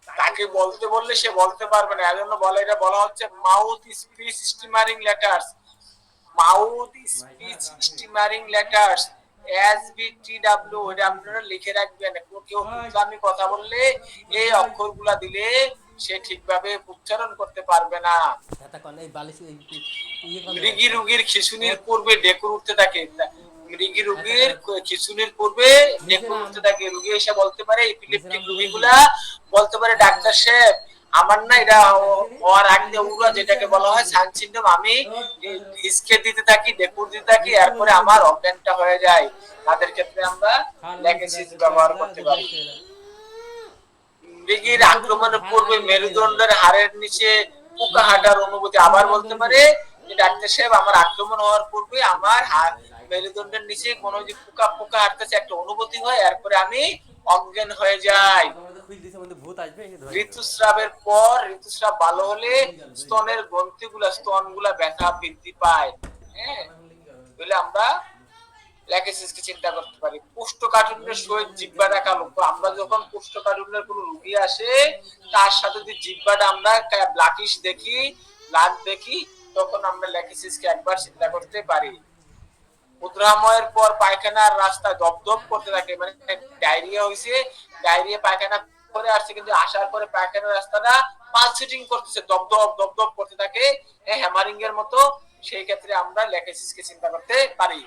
তাকে বলতে বললে সে বলতে পারবে না, এজন্য এটা বলা হচ্ছে mouth speech stammering letters. Mouth speech stammering letters, SBTW, এটা আপনারা লিখে রাখবেন। কেউ তুতলামি কথা বললে এই অক্ষরগুলা দিলে সে ঠিকভাবে উচ্চারণ করতে পারবে না। মৃগী রোগীর খিঁচুনির পূর্বে ডেকুর উঠতে থাকে। মৃগী রোগীর খিঁচুনির পূর্বে ডেকুর উঠতে থাকে। রোগী এসে বলতে পারে, এপিলেপটিক রোগীগুলা বলতে পারে, ডাক্তার সাহেব আমার না এটা হওয়ার আগে উড়া যেটাকে বলা হয় সান সিনড্রোম, আমি হিসকে দিতে থাকি, ডেকুর দিতে থাকি, এরপরে আমার অজ্ঞানটা হয়ে যায়। তাদের ক্ষেত্রে আমরা ল্যাকেসিস ব্যবহার করতে পারি। মৃগীর আক্রমণের পূর্বে মেরুদণ্ডের হাড়ের নিচে পোকা হাঁটার অনুভূতি। আবার বলতে পারে যে ডাক্তার সাহেব আমার আক্রমণ হওয়ার পূর্বে আমার মেরুদণ্ডের নিচে কোনো যে পোকা পোকা হাঁটতেছে একটা অনুভূতি হয়, এরপরে আমি অজ্ঞান হয়ে যাই। ঋতুস্রাবের পর ঋতুস্রাব ভালো হলে স্তনের স্তনগুলা ব্যথা বৃদ্ধি পায়। হ্যাঁ, বলে আমরা ল্যাকেসিসকে চিন্তা করতে পারি। কোষ্ঠকাঠিন্যের সহিত জিহ্বা রাখা লোক, আমরা যখন কোষ্ঠকাঠিন্যের কোনো রোগী আসে তার সাথে যদি জিহ্বাটা আমরা ব্ল্যাকিশ দেখি, ব্লাড দেখি, তখন আমরা ল্যাকেসিসকে একবার চিন্তা করতে পারি। উদ্রাময়ের পর পায়খানার রাস্তা দপদপ করতে থাকে, মানে ডায়রিয়া হইছে, ডায়রিয়া পায়খানা করে আসছে, কিন্তু আসার পরে পায়খানার রাস্তাটা পালসেটিং করতেছে, দপদপ দপদপ করতে থাকে হ্যামারিং এর মতো। সেই ক্ষেত্রে আমরা ল্যাকেসিসকে চিন্তা করতে পারি।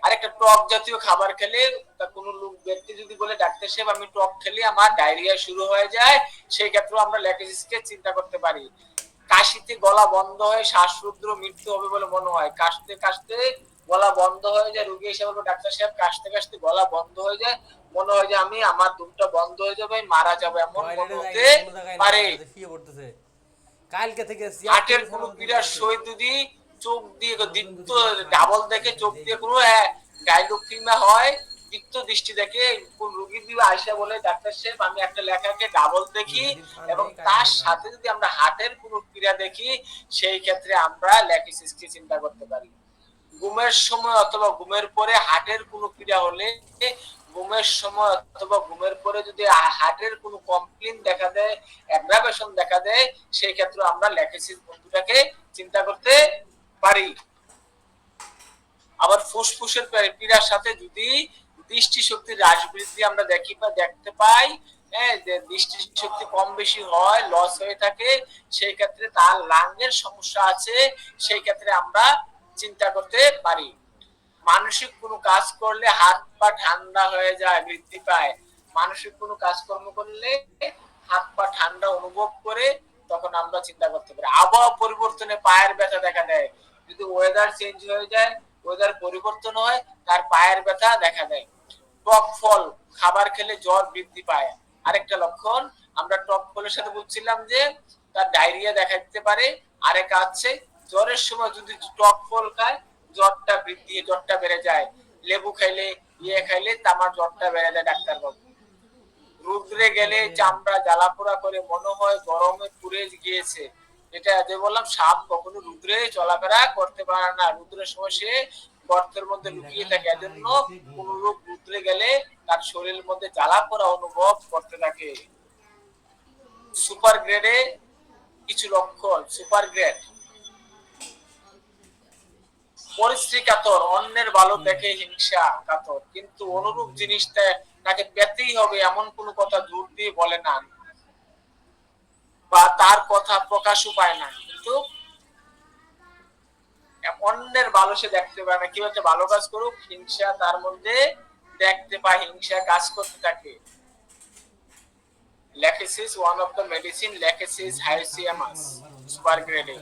আরেকটা, টক জাতীয় খাবার খেলে, কোন লোক ব্যক্তি যদি বলে ডাক্তার সাহেব আমি টক খেলে আমার ডায়রিয়া শুরু হয়ে যায়, সেই ক্ষেত্রে আমরা ল্যাকেসিসকে চিন্তা করতে পারি। কাশিতে গলা বন্ধ হয়ে শ্বাসরুদ্ধ মৃত্যু হবে বলে মনে হয়, কাশতে কাশতে গলা বন্ধ হয়ে যায়, রোগী এসে বলবে ডাক্তার সাহেব কাশতে কাশতে গলা বন্ধ হয়ে যায়, মনে হয় যে আমি আমার দুধটা বন্ধ হয়ে যাবে, মারা যাবে, এমন মনে হতে পারে। হার্টের কোনো পীড়ার সহিত যদি চোখ দিয়ে দীপ্ত ডাবল দেখে, চোখ দিয়ে কোনো ডায়লগিমা হয়, দীপ্ত দৃষ্টি দেখে, কোন রোগী দিবে আয়সা বলে ডাক্তার সাহেব আমি একটা লেখাকে ডাবল দেখি, এবং তার সাথে যদি আমরা হার্টের কোনো পীড়া দেখি, সেই ক্ষেত্রে আমরা ল্যাকেসিসকে চিন্তা করতে পারি। ঘুমের সময় অথবা ঘুমের পরে হার্টের কোনো পীড়া হলে, ঘুমের সময় অথবা ঘুমের পরে যদি হার্টের কোনো কমপ্লেইন দেখা দেয়, অ্যাগ্রাভেশন দেখা দেয়, সেই ক্ষেত্রে আমরা ল্যাকেসিস বন্ধুটাকে চিন্তা করতে পারি। আবার ফুসফুসের পীড়ার সাথে যদি দৃষ্টি শক্তির হ্রাস বৃদ্ধি আমরা দেখতে পাই, হ্যাঁ, যে দৃষ্টি শক্তি কম বেশি হয়, লস হয়ে থাকে, সেই ক্ষেত্রে তার লাংয়ের সমস্যা আছে, সেই ক্ষেত্রে আমরা চিন্তা করতে পারি। মানসিক কোনো কাজ করলে হাত পা ঠান্ডা হয়ে যায়, বৃদ্ধি পায়। মানসিক কোনো কাজকর্ম করলে হাত পা ঠান্ডা অনুভব করে, তখন আমরা চিন্তা করতে পারি। আবহাওয়া পরিবর্তনে পায়ের ব্যথা দেখা দেয়, যদি ওয়েদার চেঞ্জ হয়ে যায়, ওয়েদার পরিবর্তন হয়, তার পায়ের ব্যথা দেখা দেয়। টক ফল খাবার খেলে জ্বর বৃদ্ধি পায়, আরেকটা লক্ষণ। আমরা টক ফলের সাথে বলছিলাম যে তার ডায়রিয়া দেখা দিতে পারে। আরেকটা আছে, জ্বরের সময় যদি টক ফল খায় জ্বরটা বেড়ে যায়। লেবু খাইলে খাইলে আমার জ্বরটা বেড়ে যায় ডাক্তার বাবু। রুদ্রে গেলে চামড়া জ্বালাপোড়া করে মনে হয় গরমে পুড়ে গিয়েছে। এটা যে বললাম, সাপ কখনো রুদ্রে চলাফেরা করতে পারে না, রুদ্রের সময় সে গর্তের মধ্যে লুকিয়ে থাকে, এজন্য কোন লোক রুদ্রে গেলে তার শরীরের মধ্যে জ্বালাপোড়া অনুভব করতে থাকে। সুপার গ্রেডে কিছু লক্ষণ: সুপার গ্রেড, পরিশ্রী কাতর, অন্যের ভালো দেখে হিংসা কাতর, কিন্তু অনুরূপ জিনিসটা তাকে পেতেই হবে এমন কোনো কথা জোর দিয়ে বলে না, বা তার কথা প্রকাশও পায় না, কিন্তু অন্যের ভালো সে দেখতে পায় না। কেউ একটা ভালো কাজ করুক, হিংসা তার মধ্যে দেখতে পায়, হিংসা কাজ করতে থাকে। Lachesis one of the medicine, Lachesis Hyoscyamus super গ্রেডে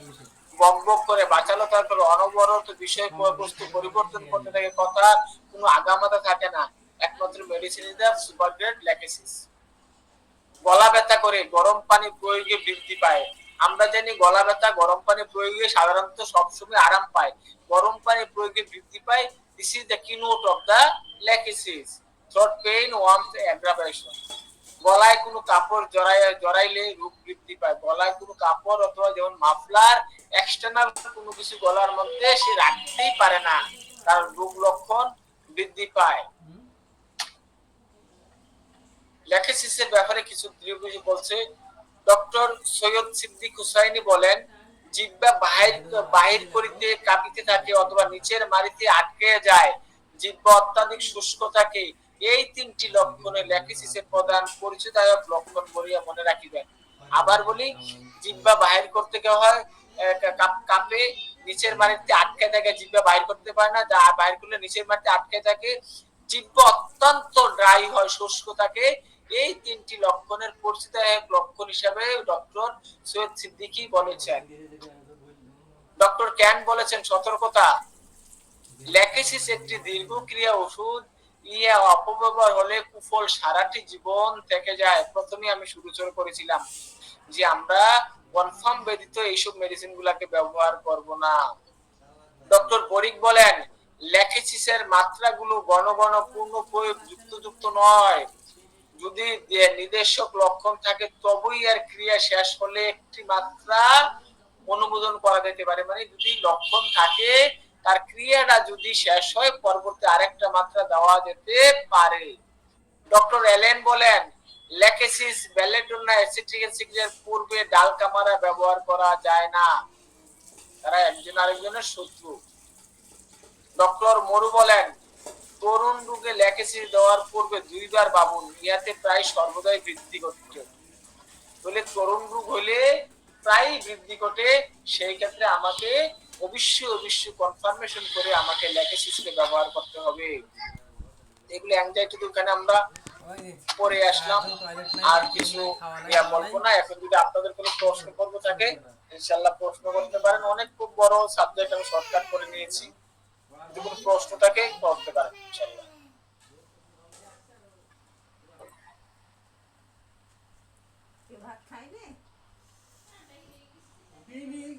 বক বক করে বাঁচালো, তারপর অনবরত বিষয় বস্তু পরিবর্তন করতে থাকে, কথা কোনো আগামাথা থাকে না। একমাত্র medicine is the super grade Lachesis. গলা ব্যথা করে গরম পানি প্রয়োগে বৃদ্ধি পায়। আমরা জানি গলা ব্যথা গরম পানি প্রয়োগে সাধারণত সবসময় আরাম পায়, গরম পানি প্রয়োগে বৃদ্ধি পায়। This is the keynote of the Lachesis. Throat pain warmth aggravation, গলায় কোনো কাপড় জড়াইলে রোগ বৃদ্ধি পায়। গলায় কোনো কাপড় অথবা যেমন মাফলার, এক্সটার্নাল কোনো কিছু গলার মধ্যে সে রাখতেই পারে না, তার রোগ লক্ষণ বৃদ্ধি পায়। ল্যাকেসিসের ব্যাপারে কিছু দৃঢ় বলছে ডক্টর সৈয়দ সিদ্দিক হুসাইনি বলেন, জিহ্বা বাহির করিতে কাঁপিতে থাকে অথবা নিচের মাড়িতে আটকে যায়, জিহ্বা অত্যাধিক শুষ্ক থাকে, এই তিনটি লক্ষণে ল্যাকেসিসের প্রধান পরিচয়দায়ক লক্ষণ বলিয়া মনে রাখিবেন। আবার বলি, জিহ্বা বাহির করতে হয় কাঁপে, নিচের মাড়িতে আটকে থাকে, জিহ্বা বাহির করতে পারে না, যা বাহির করলে নিচের মাড়িতে আটকে থাকে, জিহ্বা অত্যন্ত ড্রাই হয়, শুষ্ক থাকে, এই তিনটি লক্ষণের পরিচয়দায়ক লক্ষণ হিসাবে ডক্টর সৈয়দ সিদ্দিকী বলেছেন। ডক্টর ক্যান বলেছেন, সতর্কতা, ল্যাকেসিস একটি দীর্ঘক্রিয়া ওষুধ, ইয়া অপব্যবহার হলে কুফল সারাটি জীবন থেকে যায়। প্রথমে আমি শুরু করেছিলাম যে আমরা কনফার্ম ব্যতীত এইসব মেডিসিন গুলাকে ব্যবহার করব না। ডক্টর বরিক বলেন, ল্যাকেসিসের মাত্রাগুলো ঘন ঘন পূর্ণ প্রয়োগ যুক্ত নয়, যদি নির্দেশক লক্ষণ থাকে তবেই এর ক্রিয়া শেষ হলে একটি মাত্রা অনুমোদন করা যেতে পারে। মানে যদি লক্ষণ থাকে, তার ক্রিয়াটা যদি শেষ হয়, পরবর্তী আরেকটা মাত্রা দেওয়া যেতে পারে। ডক্টর এলেন বলেন, ল্যাকেসিস, বেলেডোনা, অ্যাসিটিক অ্যাসিডের পূর্বে ডাল কামারা ব্যবহার করা যায় না, তারা একজন আরেকজনের শত্রু। ডক্টর মরু বলেন, তরুণ রোগে ল্যাকেসিস দেওয়ার পূর্বে 2 বার ভাবুন, ইয়াতে প্রায় সর্বদাই বৃদ্ধি ঘটে। বলে তরুণ রোগ হলে প্রায় বৃদ্ধি ঘটে, সেই ক্ষেত্রে আমাকে অবশ্যই কনফার্মেশন করে আমাকে ল্যাকেসিসকে ব্যবহার করতে হবে। এগুলো অ্যাংজাইটি তো এখানে আমরা পরে আসলাম, আর কিছু বলবো না। এখন যদি আপনাদের কোনো প্রশ্ন করবো থাকে, ইনশাআল্লাহ প্রশ্ন করতে পারেন। অনেক খুব বড় সাবজেক্ট, আমি শর্টকাট করে নিয়েছি। যদি কোনো প্রশ্ন থাকে করতে পারেন ইনশাআল্লাহ। ভাত খাইনি,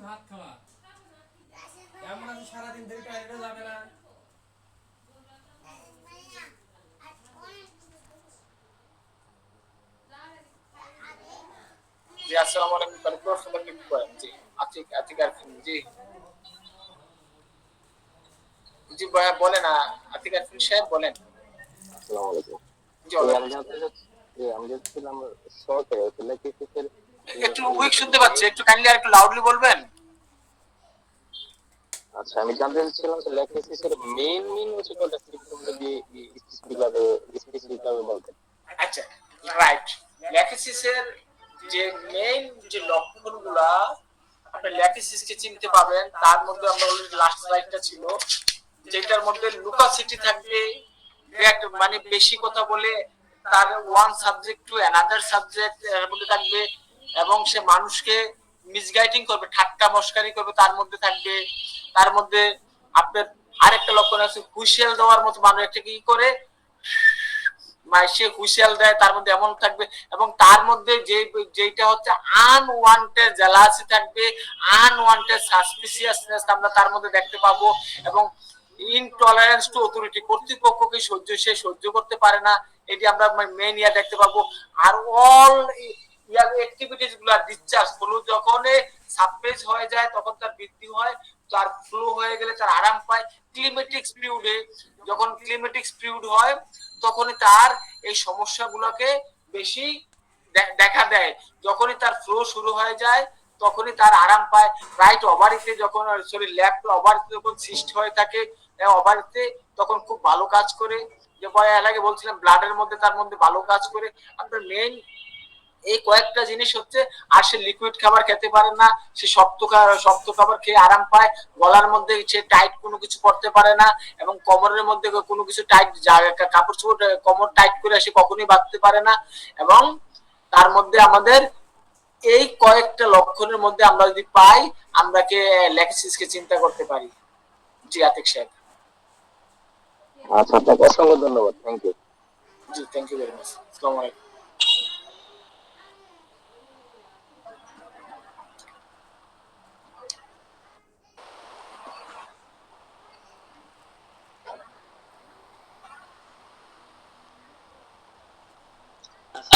ভাত খাওয়া এমন আছে সারাদিন ধরে টয়লেটে যাবে না। জি, আসসালামু আলাইকুম। তাহলে প্রশ্নটা কি করেন? জি, আতিক আরফিন, জি জি ভাইয়া বলেন, আতিক আরফিন সাহেব বলেন। আসসালামু আলাইকুম। জি, আমি জানতে চাচ্ছি যে আমি যাচ্ছিলাম শর্টে ল্যাকেসিসের একটু উইক শুনতে পাচ্ছি, একটু কাইন্ডলি আর একটু লাউডলি বলবেন। আচ্ছা, আমি জানতে চাচ্ছিলাম যে ল্যাকেসিসের মেইন হচ্ছে কোনটা, যদি স্পেসিফিকভাবে বলতেন। আচ্ছা, রাইট। ল্যাকেসিসের যে মেইন যে লক্ষণগুলা আপনি ল্যাকেসিসকে চিনতে পাবেন, তার মধ্যে আমরা অলরেডি লাস্ট স্লাইডটা ছিল, যেটার মধ্যে লুকাসিটি থাকবে, মানে বেশি কথা বলে তার one subject to another subject এর মধ্যে থাকবে, এবং সে মানুষকে মিসগাইডিং করবে, ঠাট্টা মশকারি করবে, তার মধ্যে থাকবে। তার মধ্যে আপনার আরেকটা লক্ষণ আছে, হুইসেল দেওয়ার মতো, মানুষ একটা কি করে সে হুইসেল দেয়, তার মধ্যে এমন থাকবে। এবং তার মধ্যে যেটা হচ্ছে আনওয়ান্টেড জেলাসি থাকবে, আনওয়ান্টেড সাসপিসিয়াসনেস আমরা তার মধ্যে দেখতে পাবো, এবং ইনটলারেন্স টু অথরিটি, কর্তৃপক্ষকে সে সহ্য করতে পারে না, এটি আমরা মেইন দেখতে পাবো। আর অল অ্যাক্টিভিটিস গুলা ডিসচার্জ ফ্লো যখন সাপ্রেস হয়ে যায় তখন তার বৃদ্ধি হয়, তার ফ্লো হয়ে গেলে তার আরাম পায়। ক্লিমেটিক্স পিরিয়ডে যখন ক্লিমেটিক্স পিরিয়ড হয় তখনই তার এই সমস্যাগুলোকে বেশি দেখা দেয়। যখনই তার ফ্লো শুরু হয়ে যায় তখনই তার আরাম পায়। রাইট ওভারিতে যখন, সরি লেফট ওভারিতে যখন সিস্ট হয়ে থাকে ওভারিতে, তখন খুব ভালো কাজ করে। যে এর আগে বলছিলাম ব্লাডের মধ্যে, তার মধ্যে ভালো কাজ করে। আপনার মেইন এই কয়েকটা জিনিস হচ্ছে। আর সে লিকুইড খাবার খেতে পারে না, সে শক্ত খাবার খেয়ে আরাম পায়। গলার মধ্যে সে টাইট কোনো কিছু করতে পারে না, এবং কোমরের মধ্যে কোনো কিছু টাইট কাপড় চোপড় কোমর টাইট করে সে কখনোই বাঁধতে পারে না। এবং তার মধ্যে আমাদের এই কয়েকটা লক্ষণের মধ্যে আমরা যদি পাই, আমরা কে ল্যাকসিসকে চিন্তা করতে পারি। জি আতিক সাহেব। আচ্ছা, আপনাকে অসংখ্য ধন্যবাদ, থ্যাংক ইউ। জি থ্যাংক ইউ ভেরি মাচ। আসসালামু আলাইকুম।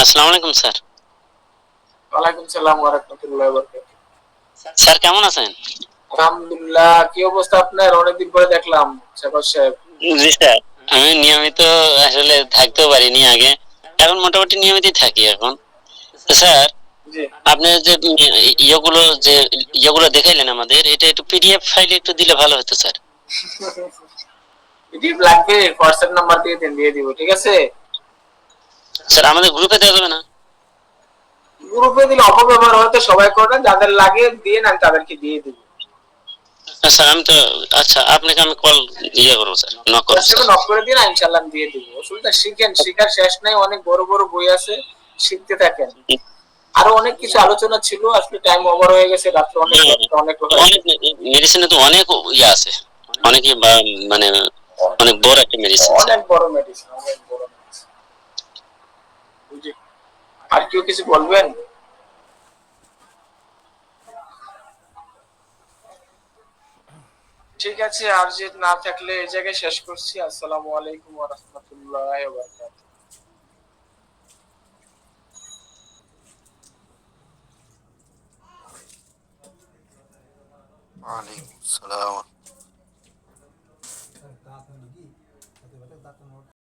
আসসালামু আলাইকুম স্যার। ওয়ালাইকুম সালাম ওয়া রাহমাতুল্লাহি ওয়া বারাকাতুহু। স্যার কেমন আছেন? আলহামদুলিল্লাহ। কি অবস্থা আপনার? অনেকদিন পরে দেখলাম শেখর সাহেব। জি স্যার, আমি নিয়মিত আসলে থাকতেও পারিনি আগে, এখন মোটামুটি নিয়মিতই থাকি এখন। তো স্যার, জি আপনি যে ইয়েগুলো দেখাইলেন আমাদের, এটা একটু পিডিএফ ফাইলে একটু দিলে ভালো হতো স্যার। পিডিএফ লাগবে? হোয়াটসঅ্যাপ নাম্বার দিয়ে দেন, দিয়ে দিব। ঠিক আছে? স্যার আমাদের গ্রুপে দেওয়া যাবে না? গ্রুপে দিলে অপব্যবহার হয়তো সবাই করে না, যাদের লাগে দিয়ে নেন, তাদেরকে দিয়ে দিব। স্যার আমি তো, আচ্ছা আপনাকে আমি কল করবো স্যার, নক করবো হোয়াটসঅ্যাপে স্যার। নক করে দিন, ইনশাআল্লাহ আমি দিয়ে দিব। আসলে শিখেন, শিখার শেষ নাই। অনেক বড় বড় বই আছে, শিখতে থাকেন। আরো অনেক কিছু আলোচনা ছিল, আসলে টাইম ওভার হয়ে গেছে, রাত্রে অনেক অনেক অনেক মেডিসিনে তো অনেক আছে, অনেকই মানে অনেক বড় একটা মেডিসিন স্যার। অনেক বড় মেডিসিন, অনেক বড় মেডিসিন। বুঝি। আর কেউ কিছু বলবেন? ঠিক আছে, আর যে না থাকলে এই জায়গায় শেষ করছি। আসসালামু আলাইকুম ওয়া রাহমাতুল্লাহি ওয়া বারাকাতুহু। ওয়ালাইকুম আসসালাম। দাঁত হলো কি? হাতে বাটে দাঁত